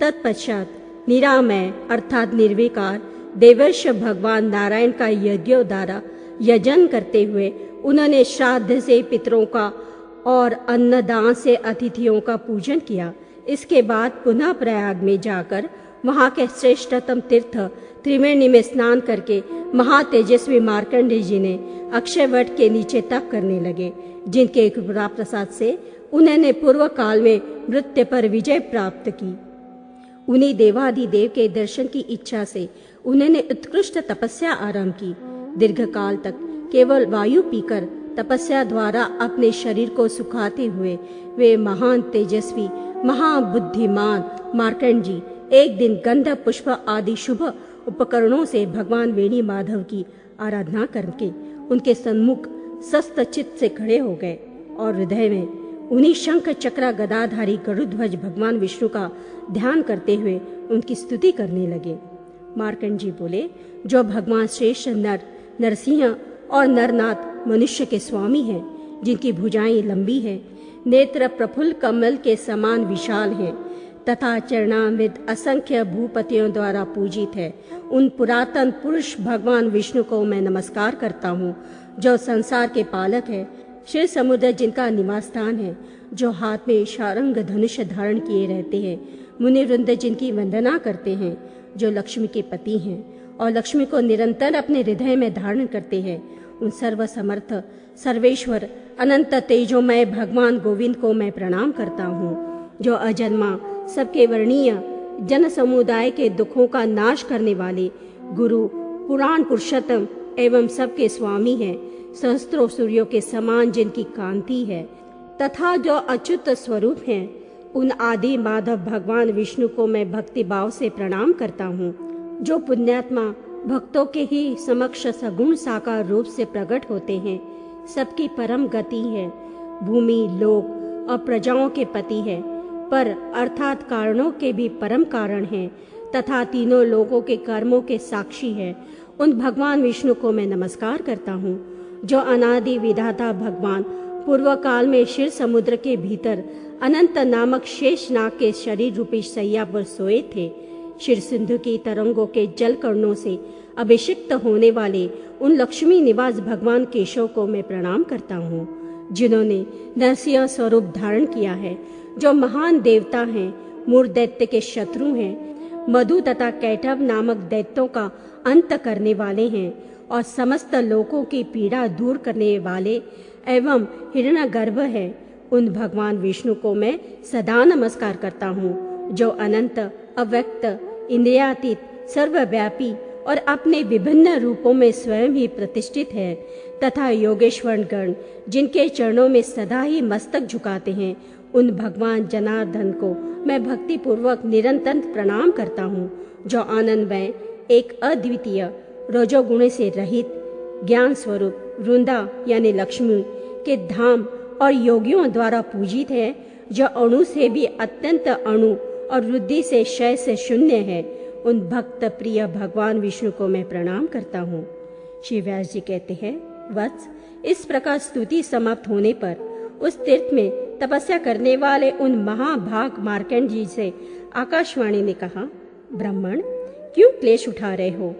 तत्पश्चात निरामय अर्थात निर्विकार देवर्ष भगवान नारायण का यज्ञों द्वारा यजन करते हुए उन्होंने श्राद्ध से पितरों का और अन्नदान से अतिथियों का पूजन किया। इसके बाद पुनः प्रयाग में जाकर वहाँ के श्रेष्ठतम तीर्थ त्रिवेणी में स्नान करके महातेजस्वी मार्कंडेय जी ने अक्षय वट के नीचे तप करने लगे, जिनके कृपा प्रसाद से उन्होंने पूर्व काल में मृत्यु पर विजय प्राप्त की। उन्हीं देवाधिदेव के दर्शन की इच्छा से उन्होंने उत्कृष्ट तपस्या आरंभ की। दीर्घ काल तक केवल वायु पीकर तपस्या द्वारा अपने शरीर को सुखाते हुए वे महान तेजस्वी महाबुद्धिमान मार्कंड जी एक दिन गंध पुष्प आदि शुभ उपकरणों से भगवान वेणी माधव की आराधना करके उनके सम्मुख सस्त चित्त से खड़े हो गए और हृदय में उन्हीं शंख चक्र गदाधारी गरुध्वज भगवान विष्णु का ध्यान करते हुए उनकी स्तुति करने लगे। मार्कंड जी बोले, जो भगवान श्रेष्ठ नर नरसिंह और नरनाथ मनुष्य के स्वामी हैं, जिनकी भुजाएं लंबी हैं, नेत्र प्रफुल्ल कमल के समान विशाल हैं तथा चरणामृत असंख्य भूपतियों द्वारा पूजित है, उन पुरातन पुरुष भगवान विष्णु को मैं नमस्कार करता हूँ, जो संसार के पालक है, क्षीर समुद्र जिनका निवास स्थान है, जो हाथ में शारंग धनुष धारण किए रहते हैं, मुनि वृंद जिनकी वंदना करते हैं, जो लक्ष्मी के पति हैं और लक्ष्मी को निरंतर अपने हृदय में धारण करते हैं, उन सर्व समर्थ सर्वेश्वर अनंत तेजोमय भगवान गोविंद को मैं प्रणाम करता हूँ, जो अजन्मा सबके वर्णीय जन समुदाय के दुखों का नाश करने वाले गुरु पुराण पुरुषोत्तम एवं सबके स्वामी हैं, सहस्त्रों सूर्यों के समान जिनकी कांति है तथा जो अच्युत स्वरूप हैं, उन आदि माधव भगवान विष्णु को मैं भक्ति भाव से प्रणाम करता हूँ, जो पुण्यात्मा भक्तों के ही समक्ष सगुण साकार रूप से प्रकट होते हैं, सबकी परम गति है, भूमि लोक और प्रजाओं के पति है, पर अर्थात कारणों के भी परम कारण हैं तथा तीनों लोगों के कर्मों के साक्षी है, उन भगवान विष्णु को मैं नमस्कार करता हूँ, जो अनादि विधाता भगवान पूर्व काल में क्षीर समुद्र के भीतर अनंत नामक शेष नाग के शरीर रूपी सैया पर सोए थे। क्षीर सिंधु की तरंगों के जल कणों से अभिषिक्त होने वाले उन लक्ष्मी निवास भगवान केशव को मैं प्रणाम करता हूँ, जिन्होंने नरसिंह स्वरूप धारण किया है, जो महान देवता हैं, मूर दैत्य के शत्रु हैं, मधु तथा कैटभ नामक दैत्यों का अंत करने वाले हैं और समस्त लोगों की पीड़ा दूर करने वाले एवं हिरण्यगर्भ है, उन भगवान विष्णु को मैं सदा नमस्कार करता हूँ, जो अनंत अव्यक्त इंद्रियातीत सर्वव्यापी और अपने विभिन्न रूपों में स्वयं ही प्रतिष्ठित है तथा योगेश्वर गण जिनके चरणों में सदा ही मस्तक झुकाते हैं, उन भगवान जनार्दन को मैं भक्ति पूर्वक निरंतर प्रणाम करता हूँ, जो आनंदमय एक अद्वितीय रजोगुण से रहित ज्ञान स्वरूप वृंदा यानी लक्ष्मी के धाम और योगियों द्वारा पूजित है, जो अणु से भी अत्यंत अणु और वृद्धि से क्षय से शून्य है, उन भक्त प्रिय भगवान विष्णु को मैं प्रणाम करता हूँ। श्री व्यास जी कहते हैं, वत्स, इस प्रकार स्तुति समाप्त होने पर उस तीर्थ में तपस्या करने वाले उन महाभाग मार्कंड जी से आकाशवाणी ने कहा, ब्राह्मण, क्यों क्लेश उठा रहे हो?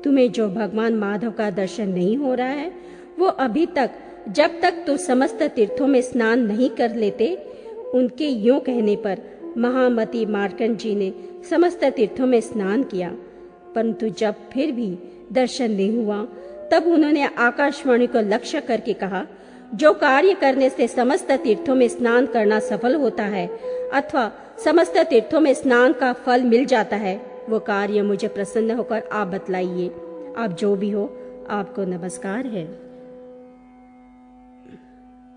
तुम्हें जो भगवान माधव का दर्शन नहीं हो रहा है, वो अभी तक जब तक तुम समस्त तीर्थों में स्नान नहीं कर लेते। उनके यूं कहने पर महामती मार्कंड जी ने समस्त तीर्थों में स्नान किया, परंतु जब फिर भी दर्शन नहीं हुआ, तब उन्होंने आकाशवाणी को लक्ष्य करके कहा, जो कार्य करने से समस्त तीर्थों में स्नान करना सफल होता है अथवा समस्त तीर्थों में स्नान का फल मिल जाता है, वो कार्य मुझे प्रसन्न होकर आप बतलाइए। आप जो भी हो, आपको नमस्कार है।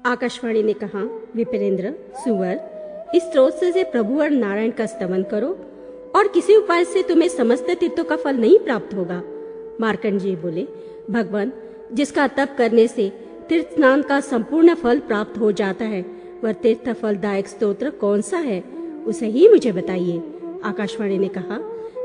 आकाशवाणी ने कहा, विप्रेंद्र, सुवर, इस स्रोत से प्रभु और नारायण का स्तवन करो और किसी उपाय से तुम्हें समस्त तीर्थों का फल नहीं प्राप्त होगा। मार्कंड जी बोले, भगवान, जिसका तप करने से तीर्थ स्नान का संपूर्ण फल प्राप्त हो जाता है, वह तीर्थ फलदायक स्तोत्र कौन सा है, उसे ही मुझे बताइए। आकाशवाणी ने कहा,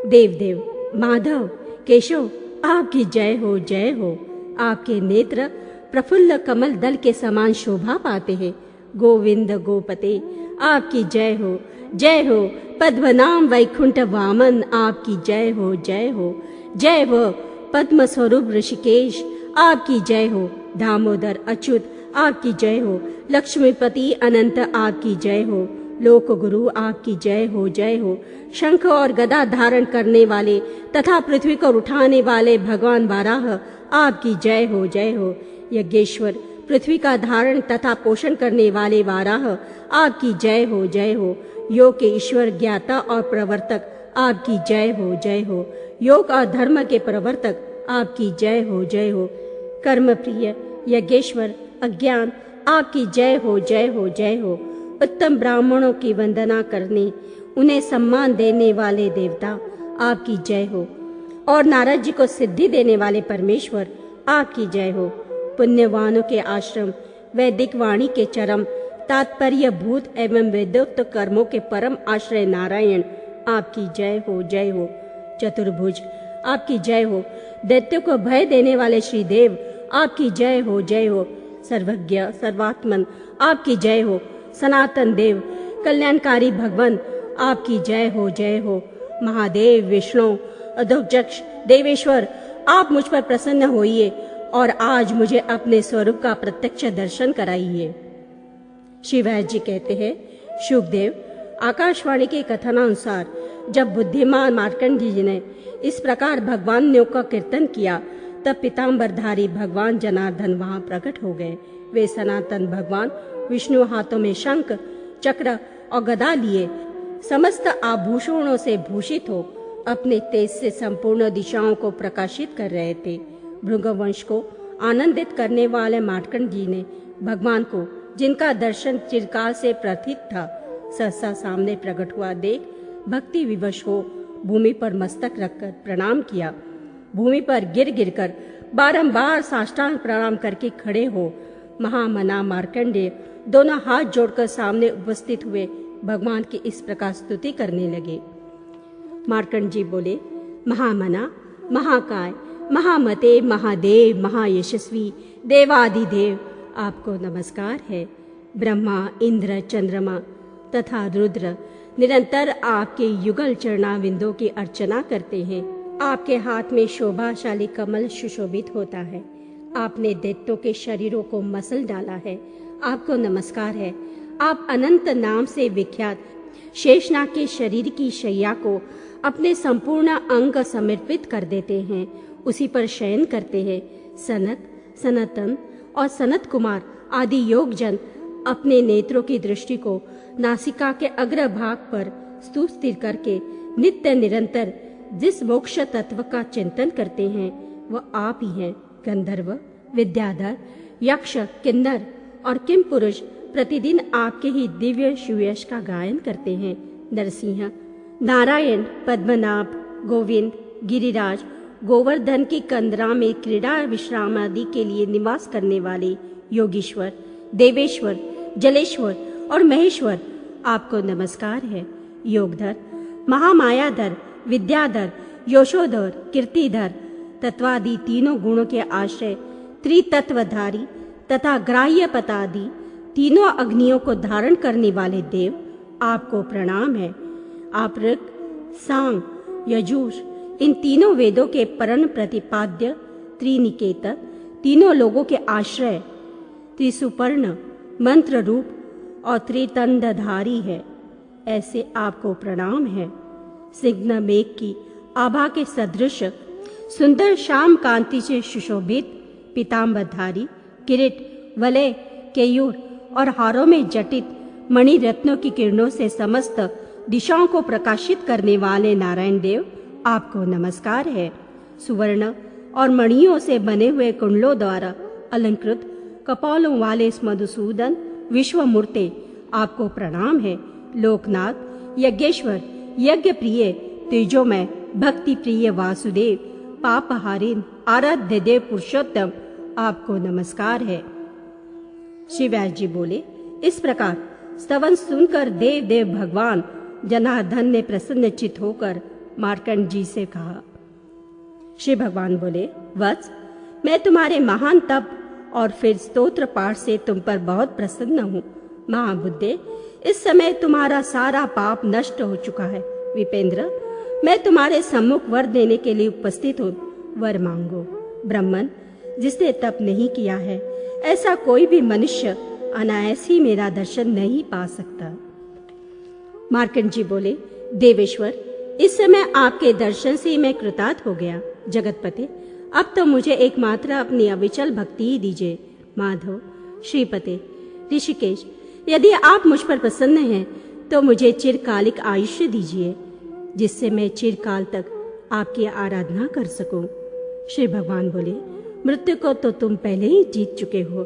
देवदेव माधव केशव, आपकी जय हो, जय हो। आपके नेत्र प्रफुल्ल कमल दल के समान शोभा पाते हैं। गोविंद गोपते, आपकी जय हो, जय हो। पद्मनाम वैकुंठ वामन, आपकी जय हो, जय हो। जय हो पद्म स्वरूप ऋषिकेश, आपकी जय हो। दामोदर अच्युत, आपकी जय हो। लक्ष्मीपति अनंत, आपकी जय हो। लोक गुरु आपकी जय हो, जय हो। शंख और गदा धारण करने वाले तथा पृथ्वी को उठाने वाले भगवान वाराह आपकी जय हो, जय हो। यज्ञेश्वर, पृथ्वी का धारण तथा पोषण करने वाले वाराह आपकी जय हो, जय हो। योग के ईश्वर, ज्ञाता और प्रवर्तक आपकी जय हो, जय हो। योग और धर्म के प्रवर्तक आपकी जय हो, जय हो। कर्म प्रिय यज्ञेश्वर, अज्ञान आपकी जय हो, जय हो, जय हो। उत्तम ब्राह्मणों की वंदना करने, उन्हें सम्मान देने वाले देवता आपकी जय हो। और नारद जी को सिद्धि देने वाले परमेश्वर आपकी जय हो। पुण्यवानों के आश्रम, वैदिक वाणी के चरम, तात्पर्य भूत एवं वेदोक्त कर्मों के परम आश्रय नारायण आपकी जय हो, जय हो। चतुर्भुज आपकी जय हो। दैत्यों को भय देने वाले श्रीदेव आपकी जय हो, जय हो। सर्वज्ञ सर्वात्मन आपकी जय हो। सनातन देव, कल्याणकारी भगवान आपकी जय हो, जय हो। महादेव, विष्णु, अधोक्षज, देवेश्वर, आप मुझ पर प्रसन्न होइए और आज मुझे अपने स्वरूप का प्रत्यक्ष दर्शन कराइए। श्री व्यास जी कहते हैं, शुकदेव, आकाशवाणी के कथनानुसार जब बुद्धिमान मार्कंडेय जी ने इस प्रकार भगवान योग का कीर्तन किया, तब पीताम्बरधारी भगवान जनार्दन वहां प्रकट हो गए। वे सनातन भगवान विष्णु हाथों में शंख, चक्र और गदा लिए समस्त आभूषणों से भूषित हो अपने तेज से संपूर्ण दिशाओं को प्रकाशित कर रहे थे। भृगुवंश को आनंदित करने वाले मार्कंडेय जी ने भगवान को, जिनका दर्शन चिरकाल से प्रतीत था, सहसा सामने प्रकट हुआ देख भक्ति विवश हो भूमि पर मस्तक रखकर प्रणाम किया। भूमि पर गिर गिरकर बारंबार साष्टांग प्रणाम करके खड़े हो महामना मार्कंडेय दोनों हाथ जोड़कर सामने उपस्थित हुए भगवान की इस प्रकार स्तुति करने लगे। मार्कंडेय जी बोले, महामना, महाकाय, महामते, महादेव, महायशस्वी, देवादिदेव, आपको नमस्कार है। ब्रह्मा, इंद्र, चंद्रमा तथा रुद्र निरंतर आपके युगल चरणाविंदों की अर्चना करते हैं। आपके हाथ में शोभाशाली कमल सुशोभित होता है। आपने दैत्यों के शरीरों को मसल डाला है। आपको नमस्कार है। आप अनंत नाम से विख्यात शेषनाग के शरीर की शैया को अपने संपूर्ण अंग समर्पित कर देते हैं, उसी पर शयन करते हैं। सनत, सनातन और सनत कुमार आदि योगजन अपने नेत्रों की दृष्टि को नासिका के अग्रभाग पर स्थिर करके नित्य निरंतर जिस मोक्ष तत्व का चिंतन करते हैं वह आप ही हैं। गंधर्व, विद्याधर, यक्ष, किन्नर और किम पुरुष प्रतिदिन आपके ही दिव्य सुयश का गायन करते हैं। नरसिंह, नारायण, पद्मनाभ, गोविंद, गिरिराज, गोवर्धन की कंदरा में क्रीड़ा विश्राम आदि के लिए निवास करने वाले योगीश्वर, देवेश्वर, जलेश्वर और महेश्वर, आपको नमस्कार है। योगधर, महामायाधर, विद्याधर, यशोधर, कीर्तिधर तत्वादि तीनों गुणों के आश्रय, त्रितत्वधारी तथा ग्राह्य पतादि तीनों अग्नियों को धारण करने वाले देव, आपको प्रणाम है। आप ऋग, साम, यजुष इन तीनों वेदों के परम प्रतिपाद्य, त्रिनिकेत तीनों लोगों के आश्रय, त्रिसुपर्ण मंत्र रूप और त्रितंडधारी है, ऐसे आपको प्रणाम है। सिग्न मेघ की आभा के सदृश सुंदर श्याम कांति से सुशोभित पीताम्बरधारी, किरीट, वलय, केयूर और हारों में जटित मणि रत्नों की किरणों से समस्त दिशाओं को प्रकाशित करने वाले नारायण देव, आपको नमस्कार है। सुवर्ण और मणियों से बने हुए कुंडलों द्वारा अलंकृत कपालों वाले इस मधुसूदन विश्वमूर्ते, आपको प्रणाम है। लोकनाथ, यज्ञेश्वर, यज्ञ प्रिय, तेजोमय, भक्ति प्रिय वासुदेव, पापहारिन, आराध्य देव पुरुषोत्तम, आपको नमस्कार है। श्री व्यास जी बोले, इस प्रकार स्तवन सुनकर देव देव भगवान जनार्दन ने प्रसन्नचित होकर मार्कंडेय जी से कहा। श्री भगवान बोले, वत्स, मैं तुम्हारे महान तप और फिर स्तोत्र पाठ से तुम पर बहुत प्रसन्न हूँ। महाबुद्धे, इस समय तुम्हारा सारा पाप नष्ट हो चुका है। विपेंद्र, मैं तुम्हारे सम्मुख वर देने के लिए उपस्थित हूँ, वर मांगो। ब्राह्मण, जिसने तप नहीं किया है ऐसा कोई भी मनुष्य अनायास ही मेरा दर्शन नहीं पा सकता। मार्कंड जी बोले, देवेश्वर, इस समय आपके दर्शन से मैं कृतार्थ हो गया। जगतपते, अब तो मुझे एकमात्र अपनी अविचल भक्ति ही दीजिए। माधव, श्रीपते, ऋषिकेश, यदि आप मुझ पर प्रसन्न हैं तो मुझे चिरकालिक आयुष्य दीजिए, जिससे मैं चिरकाल तक आपकी आराधना कर सकूं। श्री भगवान बोले, मृत्यु को तो तुम पहले ही जीत चुके हो,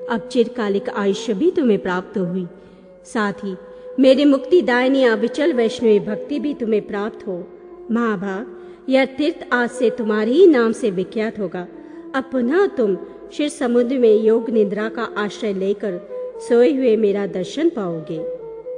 अब चिरकालिक आयुष्य भी तुम्हें प्राप्त हुई, साथ ही मेरी मुक्तिदायिनी अविचल वैष्णवी भक्ति भी तुम्हें प्राप्त हो। महाभाग, यह तीर्थ आज से तुम्हारे ही नाम से विख्यात होगा। अब पुनः तुम क्षीर समुद्र में योग निद्रा का आश्रय लेकर सोए हुए मेरा दर्शन पाओगे।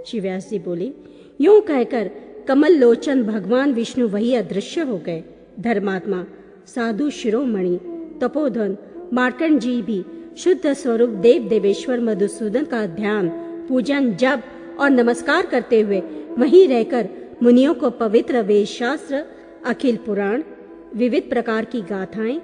श्री व्यास जी बोले, यूं कहकर कमल लोचन भगवान विष्णु वही अदृश्य हो गए। धर्मात्मा, साधु शिरोमणि, तपोधन मार्कंड जी भी शुद्ध स्वरूप देव देवेश्वर मधुसूदन का ध्यान, पूजन, जप और नमस्कार करते हुए वहीं रहकर मुनियों को पवित्र वेद शास्त्र, अखिल पुराण, विविध प्रकार की गाथाएं,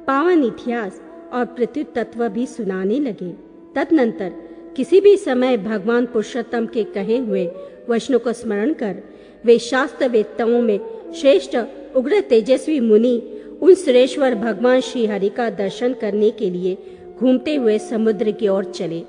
पावन इतिहास और पृथ्वी तत्व भी सुनाने लगे। तदनंतर किसी भी समय भगवान पुरुषोत्तम के कहे हुए वचनों को स्मरण कर वे शास्त्र वेत्ताओं में श्रेष्ठ उग्र तेजस्वी मुनि उन सुरेश्वर भगवान श्री हरि का दर्शन करने के लिए घूमते हुए समुद्र की ओर चले।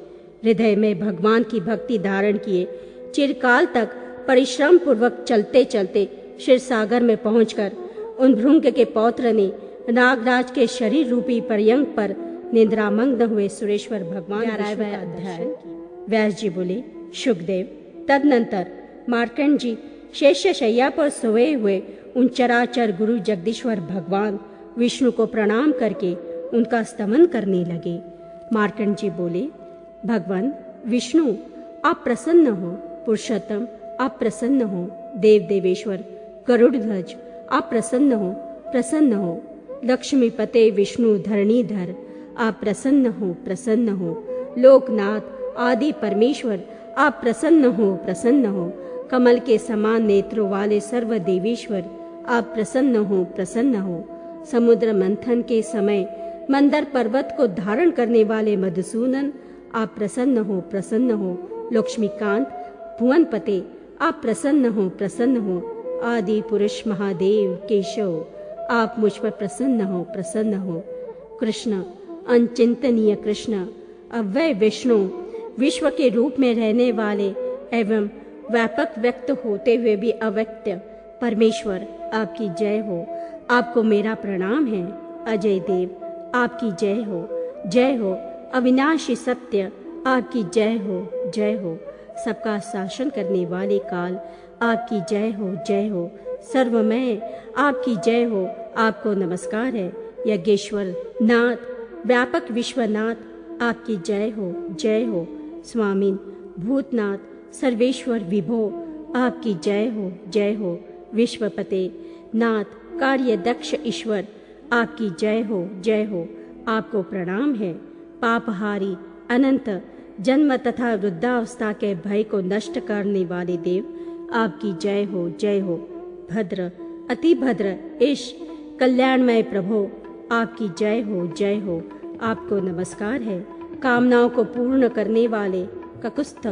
हृदय में भगवान की भक्ति धारण किए चिरकाल तक परिश्रम पूर्वक चलते चलते क्षीर सागर में पहुंचकर उन भृंग के पौत्र ने नागराज के शरीर रूपी पर्यंक पर निद्रामग्न हुए सुरेश्वर भगवान अध्याय। व्यास जी बोले, शुकदेव, तदनंतर मार्कंड जी शेष शैया पर सोए हुए उन चराचर गुरु जगदीश्वर भगवान विष्णु को प्रणाम करके उनका स्तमन करने लगे। मार्कंड जी बोले, भगवान विष्णु, आप प्रसन्न हो। पुरुषोत्तम, आप प्रसन्न हो। देव देवेश्वर गरुड़ध्वज, आप प्रसन्न हो, प्रसन्न हो। लक्ष्मीपते विष्णु धरणीधर, आप प्रसन्न हो, प्रसन्न हो। लोकनाथ आदि परमेश्वर, आप प्रसन्न हो, प्रसन्न हो। कमल के समान नेत्रों वाले सर्व देवेश्वर, आप प्रसन्न हो, प्रसन्न हो। समुद्र मंथन के समय मंदर पर्वत को धारण करने वाले मधुसूदन, आप प्रसन्न हो, प्रसन्न हो। लक्ष्मीकांत भुवनपते, आप प्रसन्न हो, प्रसन्न हो। आदि पुरुष महादेव केशव, आप मुझ पर प्रसन्न हो, प्रसन्न हो। कृष्ण, अनचिंतनीय कृष्ण, अव्यय विष्णु, विश्व के रूप में रहने वाले एवं व्यापक व्यक्त होते हुए भी अव्यक्त परमेश्वर, आपकी जय हो। आपको मेरा प्रणाम है। अजय देव, आपकी जय हो, जय हो। अविनाशी सत्य, आपकी जय हो, जय हो। सबका शासन करने वाले काल, आपकी जय हो, जय हो। सर्वमय, आपकी जय हो, आपको नमस्कार है। यज्ञेश्वर नाथ, व्यापक विश्वनाथ, आपकी जय हो, जय हो। स्वामिन भूतनाथ, सर्वेश्वर विभो, आपकी जय हो, जय हो। विश्वपते नाथ, कार्य दक्ष ईश्वर, आपकी जय हो, जय हो। आपको प्रणाम है। पापहारी अनंत, जन्म तथा वृद्धावस्था के भय को नष्ट करने वाले देव, आपकी जय हो, जय हो। भद्र, अति भद्र, ईश, कल्याणमय प्रभो, आपकी जय हो, जय हो। आपको नमस्कार है। कामनाओं को पूर्ण करने वाले ककुस्थ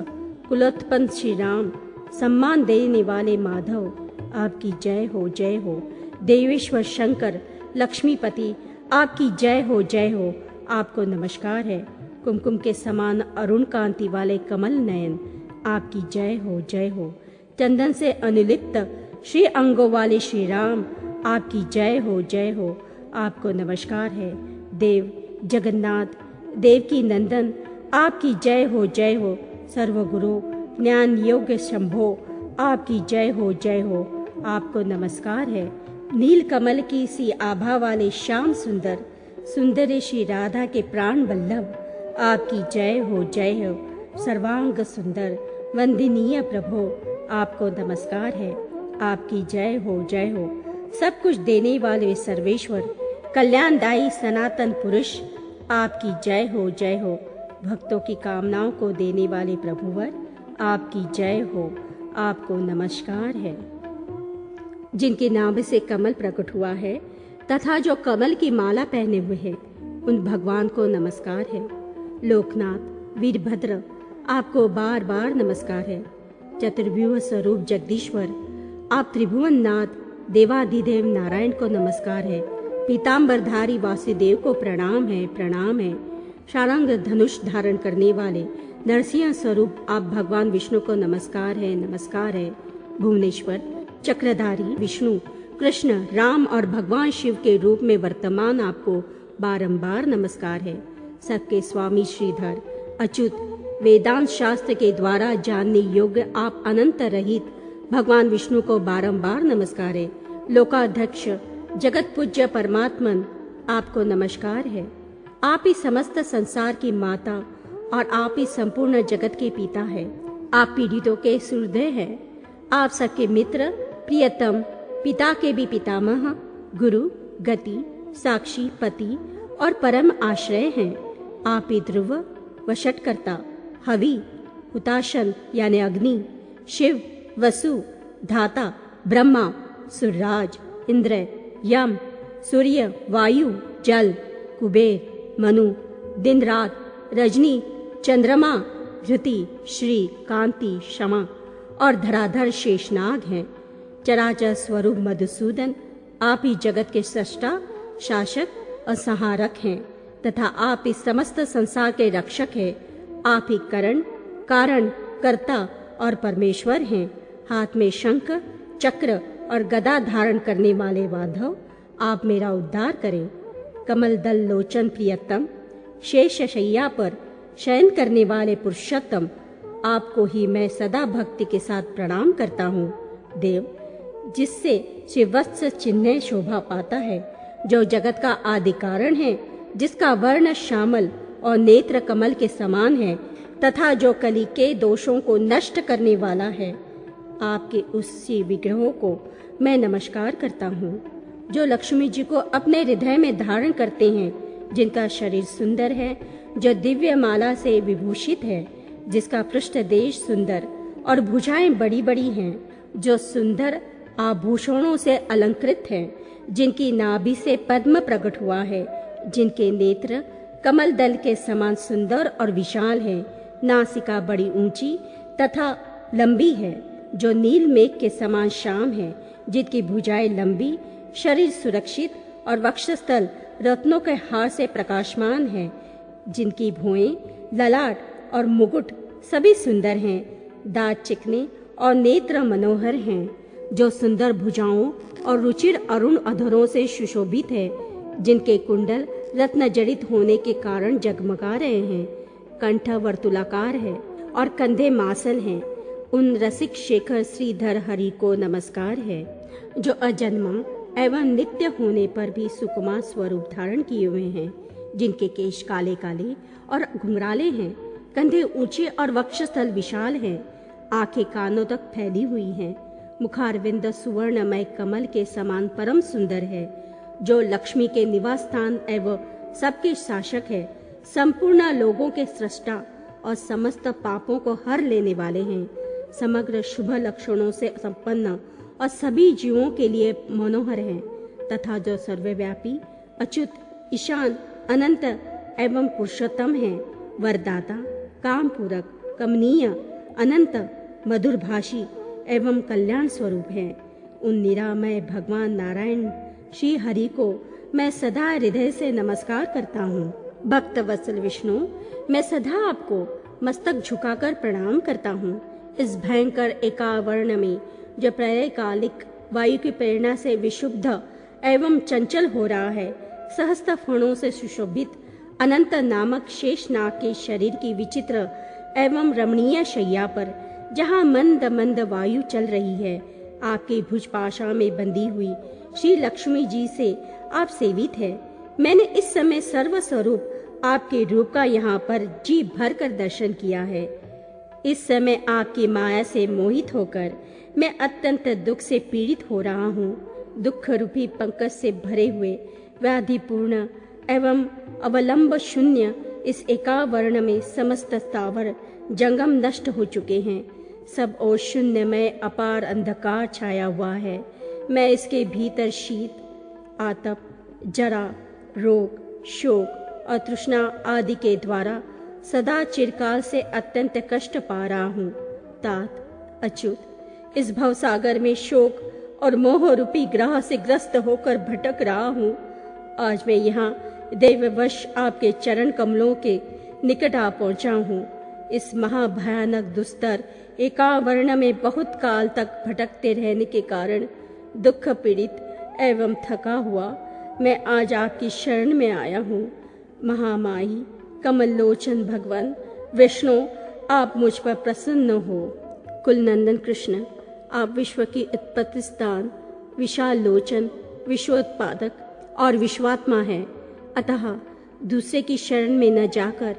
कुलोत्पन्न श्री राम, सम्मान देने वाले माधव, आपकी जय हो, जय हो। देवेश्वर शंकर, लक्ष्मीपति, आपकी जय हो, जय हो। आपको नमस्कार है। कुमकुम के समान अरुण कांति वाले कमल नयन, आपकी जय हो, जय हो। चंदन से अनुलिप्त श्री अंगों वाले श्री राम, आपकी जय हो, जय हो। आपको नमस्कार है। देव जगन्नाथ, देवकी नंदन, आपकी जय हो, जय हो। सर्वगुरु ज्ञान योग्य शंभो, आपकी जय हो, जय हो। आपको नमस्कार है। नील कमल की सी आभा वाले श्याम सुंदर, सुंदरी श्री राधा के प्राण वल्लभ, आपकी जय हो, जय हो। सर्वांग सुंदर वंदनीय प्रभो, आपको नमस्कार है। आपकी जय हो, जय हो। सब कुछ देने वाले सर्वेश्वर, कल्याणदायी सनातन पुरुष, आपकी जय हो, जय हो। भक्तों की कामनाओं को देने वाले प्रभुवर, आपकी जय हो। आपको नमस्कार है। जिनके नाभ से कमल प्रकट हुआ है तथा जो कमल की माला पहने हुए हैं, उन भगवान को नमस्कार है। लोकनाथ वीरभद्र, आपको बार बार नमस्कार है। चतुर्व्यूह स्वरूप जगदीश्वर, आप त्रिभुवन नाथ देवाधिदेव नारायण को नमस्कार है। पीताम्बरधारी वासुदेव को प्रणाम है, प्रणाम है। शारंग धनुष धारण करने वाले नरसिंह स्वरूप आप भगवान विष्णु को नमस्कार है, नमस्कार है। भुवनेश्वर चक्रधारी विष्णु, कृष्ण, राम और भगवान शिव के रूप में वर्तमान आपको बारंबार नमस्कार है। सबके स्वामी श्रीधर, अच्युत, वेदांत शास्त्र के द्वारा जानने योग्य आप अनंत रहित भगवान विष्णु को बारंबार नमस्कार है। लोकाध्यक्ष जगत पूज्य परमात्मन, आपको नमस्कार है। आप ही समस्त संसार की माता और आप ही संपूर्ण जगत के पिता है। आप पीड़ितों के सुहृदय हैं। आप सबके मित्र, प्रियतम, पिता के भी पितामह, गुरु, गति, साक्षी, पति और परम आश्रय हैं। आप ही ध्रुव, वशटकर्ता, हवि, हुताशन यानी अग्नि, शिव, वसु, धाता, ब्रह्मा, सूर्यराज, इंद्र, यम, सूर्य, वायु, जल, कुबेर, मनु, दिन रात, रजनी, चंद्रमा, धृति, श्री, कांति, क्षमा और धराधर शेषनाग हैं। चराचर स्वरूप मधुसूदन, आप ही जगत के सृष्टा, शासक और संहारक हैं तथा आप ही समस्त संसार के रक्षक हैं। आप ही करण, कारण, कर्ता और परमेश्वर हैं। हाथ में शंख, चक्र और गदा धारण करने वाले माधव, आप मेरा उद्धार करें। कमल दल लोचन प्रियतम, शेष शैया पर शयन करने वाले पुरुषोत्तम, आपको ही मैं सदा भक्ति के साथ प्रणाम करता हूँ। देव, जिससे शिववत्स चिन्ह शोभा पाता है, जो जगत का आदि कारण है, जिसका वर्ण श्यामल और नेत्र कमल के समान है तथा जो कली के दोषों को नष्ट करने वाला है, आपके उसी विग्रहों को मैं नमस्कार करता हूँ। जो लक्ष्मी जी को अपने हृदय में धारण करते हैं, जिनका शरीर सुंदर है, जो दिव्य माला से विभूषित है, जिसका पृष्ठ देश सुंदर और भुजाएं बड़ी बड़ी हैं, जो सुंदर आभूषणों से अलंकृत हैं, जिनकी नाभि से पद्म प्रकट हुआ है, जिनके नेत्र कमल दल के समान सुंदर और विशाल है, नासिका बड़ी ऊंची तथा लंबी है, जो नील मेघ के समान श्याम है, जिनकी भुजाएं लंबी, शरीर सुरक्षित और वक्षस्थल रत्नों के हार से प्रकाशमान है, जिनकी भुएं, ललाट और मुकुट सभी सुंदर हैं, दांत चिकने और नेत्र मनोहर हैं, जो सुंदर भुजाओं और रुचिर अरुण अधरों से सुशोभित है, जिनके कुंडल रत्न जड़ित होने के कारण जगमगा रहे हैं, कंठ वर्तुलाकार है और कंधे मासल हैं। उन रसिक शेखर श्रीधर हरि को नमस्कार है, जो अजन्मा एवं नित्य होने पर भी सुकुमार स्वरूप धारण किए हुए हैं, जिनके केश काले काले और घुंघराले हैं, कंधे ऊंचे और वक्षस्थल विशाल हैं, आंखें कानों तक फैली हुई हैं, मुखारविंद सुवर्णमय कमल के समान परम सुंदर है, जो लक्ष्मी के निवास स्थान एवं सबके शासक है, संपूर्ण लोगों के सृष्टा और समस्त पापों को हर लेने वाले हैं, समग्र शुभ लक्षणों से संपन्न और सभी जीवों के लिए मनोहर हैं, तथा जो सर्वव्यापी, अच्युत, ईशान, अनंत एवं पुरुषोत्तम हैं, वरदाता, कामपूरक, कमनीय, अनंत, मधुरभाषी एवं कल्याण स्वरूप है। उन निरामय भगवान नारायण श्री हरि को मैं सदा हृदय से नमस्कार करता हूँ। भक्त वत्सल विष्णु, मैं सदा आपको मस्तक झुकाकर प्रणाम करता हूँ। इस भयंकर एकावर्ण में जो प्रलयकालिक वायु की प्रेरणा से विशुद्ध एवं चंचल हो रहा है, सहस्त्र फणों से सुशोभित अनंत नामक शेषनाग के शरीर की विचित्र एवं रमणीय शैया पर, जहाँ मंद मंद वायु चल रही है, आपकी भुजपाशा में बंधी हुई श्री लक्ष्मी जी से आप सेवित है। मैंने इस समय सर्वस्वरूप आपके रूप का यहाँ पर जी भर कर दर्शन किया है। इस समय आपकी माया से मोहित होकर मैं अत्यंत दुख से पीड़ित हो रहा हूँ। दुख रूपी पंकज से भरे हुए व्याधिपूर्ण एवं अवलंब शून्य इस एकावर्ण में समस्त स्थावर जंगम नष्ट हो चुके हैं। सब और शून्यमय अपार अंधकार छाया हुआ है। मैं इसके भीतर शीत, आतप, जरा, रोग, शोक और तृष्णा आदि के द्वारा सदा चिरकाल से अत्यंत कष्ट पा रहा हूँ। तात, अच्युत, इस भवसागर में शोक और मोह रूपी ग्रह से ग्रस्त होकर भटक रहा हूँ। आज मैं यहाँ देववश आपके चरण कमलों के निकट आ पहुँचा हूँ। इस महाभयानक दुस्तर एकावर्ण में बहुत काल तक भटकते रहने के कारण दुख पीड़ित एवं थका हुआ मैं आज आपकी शरण में आया हूँ। महामाही कमललोचन भगवान विष्णु, आप मुझ पर प्रसन्न हो। कुलनंदन कृष्ण, आप विश्व की उत्पत्ति स्थान, विशाल लोचन, विश्वोत्पादक और विश्वात्मा हैं। अतः दूसरे की शरण में न जाकर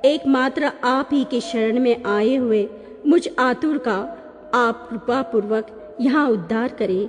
एकमात्र आप ही के शरण में आए हुए मुझ आतुर का आप कृपा पूर्वक यहाँ उद्धार करें।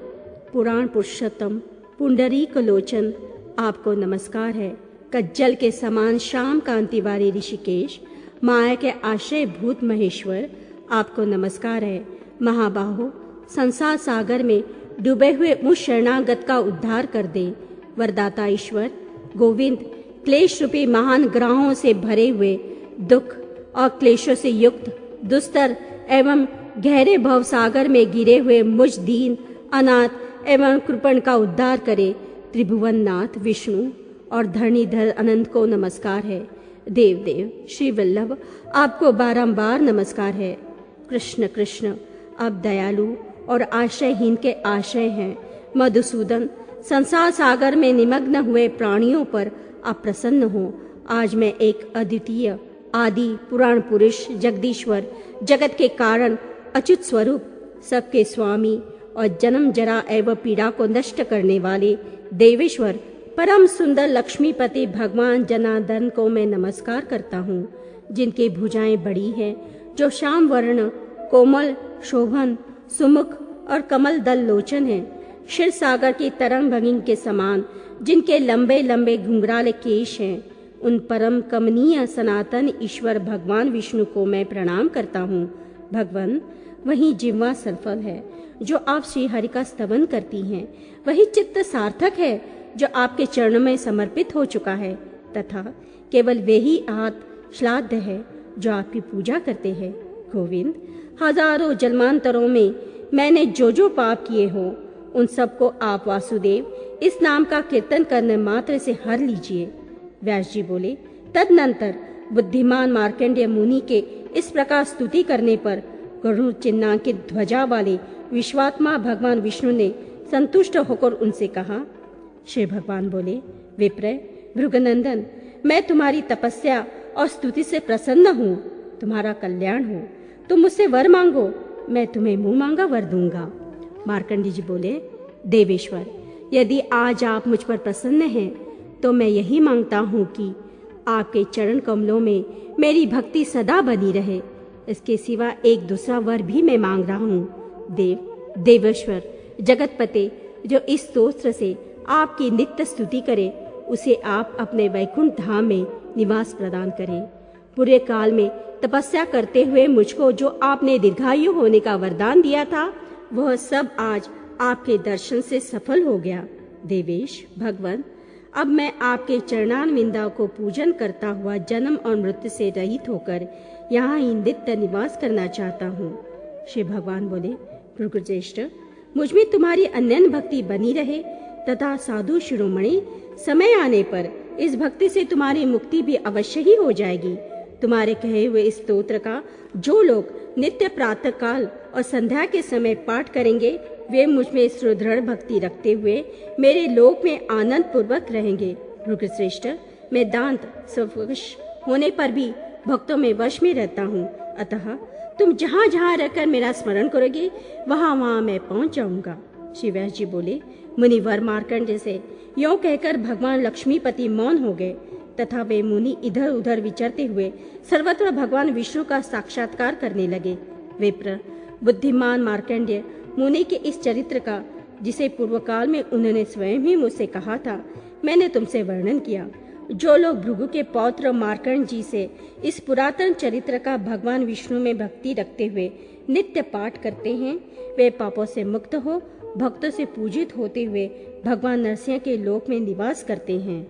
पुराण पुरुषोत्तम पुंडरीक लोचन, आपको नमस्कार है। कज्जल के समान श्याम कांति वाले ऋषिकेश, माया के आश्रय भूत महेश्वर, आपको नमस्कार है। महाबाहो, संसार सागर में डूबे हुए मुझ शरणागत का उद्धार कर दे। वरदाता ईश्वर गोविंद, क्लेश रूपी महान ग्रहों से भरे हुए, दुख और क्लेशों से युक्त दुस्तर एवं गहरे भवसागर में गिरे हुए मुझ दीन अनाथ एवं कृपण का उद्धार करे। त्रिभुवन नाथ विष्णु और धरणीधर अनंत को नमस्कार है। देव देव श्री वल्लभ, आपको बारंबार नमस्कार है। कृष्ण कृष्ण, आप दयालु और आश्रयहीन के आश्रय हैं। मधुसूदन, संसार सागर में निमग्न हुए प्राणियों पर आप प्रसन्न हो। आज मैं एक अद्वितीय आदि पुराण पुरुष जगदीश्वर, जगत के कारण, अच्युत स्वरूप, सबके स्वामी और जन्म जरा एवं पीड़ा को नष्ट करने वाले देवेश्वर परम सुंदर लक्ष्मीपति भगवान जनार्दन को मैं नमस्कार करता हूँ, जिनकी भुजाएं बड़ी हैं, जो श्याम वर्ण, कोमल, शोभन, सुमुख और कमल दल लोचन है। क्षीर सागर की तरंग भंगिन के समान जिनके लंबे लंबे घुंघराले केश हैं, उन परम कमनीय सनातन ईश्वर भगवान विष्णु को मैं प्रणाम करता हूँ। भगवान, वही जिह्वा सफल है जो आप श्री हरि का स्तवन करती हैं, वही चित्त सार्थक है जो आपके चरणों में समर्पित हो चुका है, तथा केवल वही हाथ श्लाघ्य है जो आपकी पूजा करते हैं। गोविंद, हजारों जन्मांतरों में मैंने जो जो पाप किए हो, उन सबको आप वासुदेव इस नाम का कीर्तन करने मात्र से हर लीजिए। व्यास जी बोले, तदनंतर बुद्धिमान मार्कंडेय मुनि के इस प्रकार स्तुति करने पर गरुड़ चिन्हांकित ध्वजा वाले विश्वात्मा भगवान विष्णु ने संतुष्ट होकर उनसे कहा। श्री भगवान बोले, विप्र भृगनंदन, मैं तुम्हारी तपस्या और स्तुति से प्रसन्न हूँ। तुम्हारा कल्याण हो। तुम मुझसे वर मांगो, मैं तुम्हें मुंह मांगा वर दूंगा। मार्कंडी जी बोले, देवेश्वर, यदि आज आप मुझ पर प्रसन्न हैं तो मैं यही मांगता हूँ कि आपके चरण कमलों में मेरी भक्ति सदा बनी रहे। इसके सिवा एक दूसरा वर भी मैं मांग रहा हूँ। देवेश्वर, जगतपते, जो इस स्तोत्र से आपकी नित्य स्तुति करे, उसे आप अपने वैकुंठ धाम में निवास प्रदान करें। पूरे काल में तपस्या करते हुए मुझको जो आपने दीर्घायु होने का वरदान दिया था, वह सब आज आपके दर्शन से सफल हो गया। देवेश भगवान, अब मैं आपके चरणारविंदा को पूजन करता हुआ जन्म और मृत्यु से रहित होकर यहाँ ही नित्य निवास करना चाहता हूँ। श्री भगवान बोले, भृगुश्रेष्ठ, मुझ में तुम्हारी अनन्य भक्ति बनी रहे तथा साधु शिरोमणि, समय आने पर इस भक्ति से तुम्हारी मुक्ति भी अवश्य ही हो जाएगी। तुम्हारे कहे हुए इस स्तोत्र का जो लोग नित्य प्रातः काल और संध्या के समय पाठ करेंगे, वे मुझ में सुदृढ़ भक्ति रखते हुए मेरे लोक में आनंद पूर्वक रहेंगे। भृगुश्रेष्ठ, मैं दांत स्ववश होने पर भी भक्तों में वश में रहता हूँ, अतः तुम जहाँ जहाँ रहकर मेरा स्मरण करोगे, वहाँ वहाँ मैं पहुँच जाऊंगा। श्री व्यास जी बोले, मुनिवर मार्कंडेय से यों कहकर भगवान लक्ष्मीपति मौन हो गए तथा वे मुनि इधर उधर विचरते हुए सर्वत्र भगवान विष्णु का साक्षात्कार करने लगे। विप्र, बुद्धिमान मार्कंडेय मुनि के इस चरित्र का, जिसे पूर्व काल में उन्होंने स्वयं ही मुझसे कहा था, मैंने तुमसे वर्णन किया। जो लोग भृगु के पौत्र मार्कंड जी से इस पुरातन चरित्र का भगवान विष्णु में भक्ति रखते हुए नित्य पाठ करते हैं, वे पापों से मुक्त हो भक्तों से पूजित होते हुए भगवान नरसिंह के लोक में निवास करते हैं।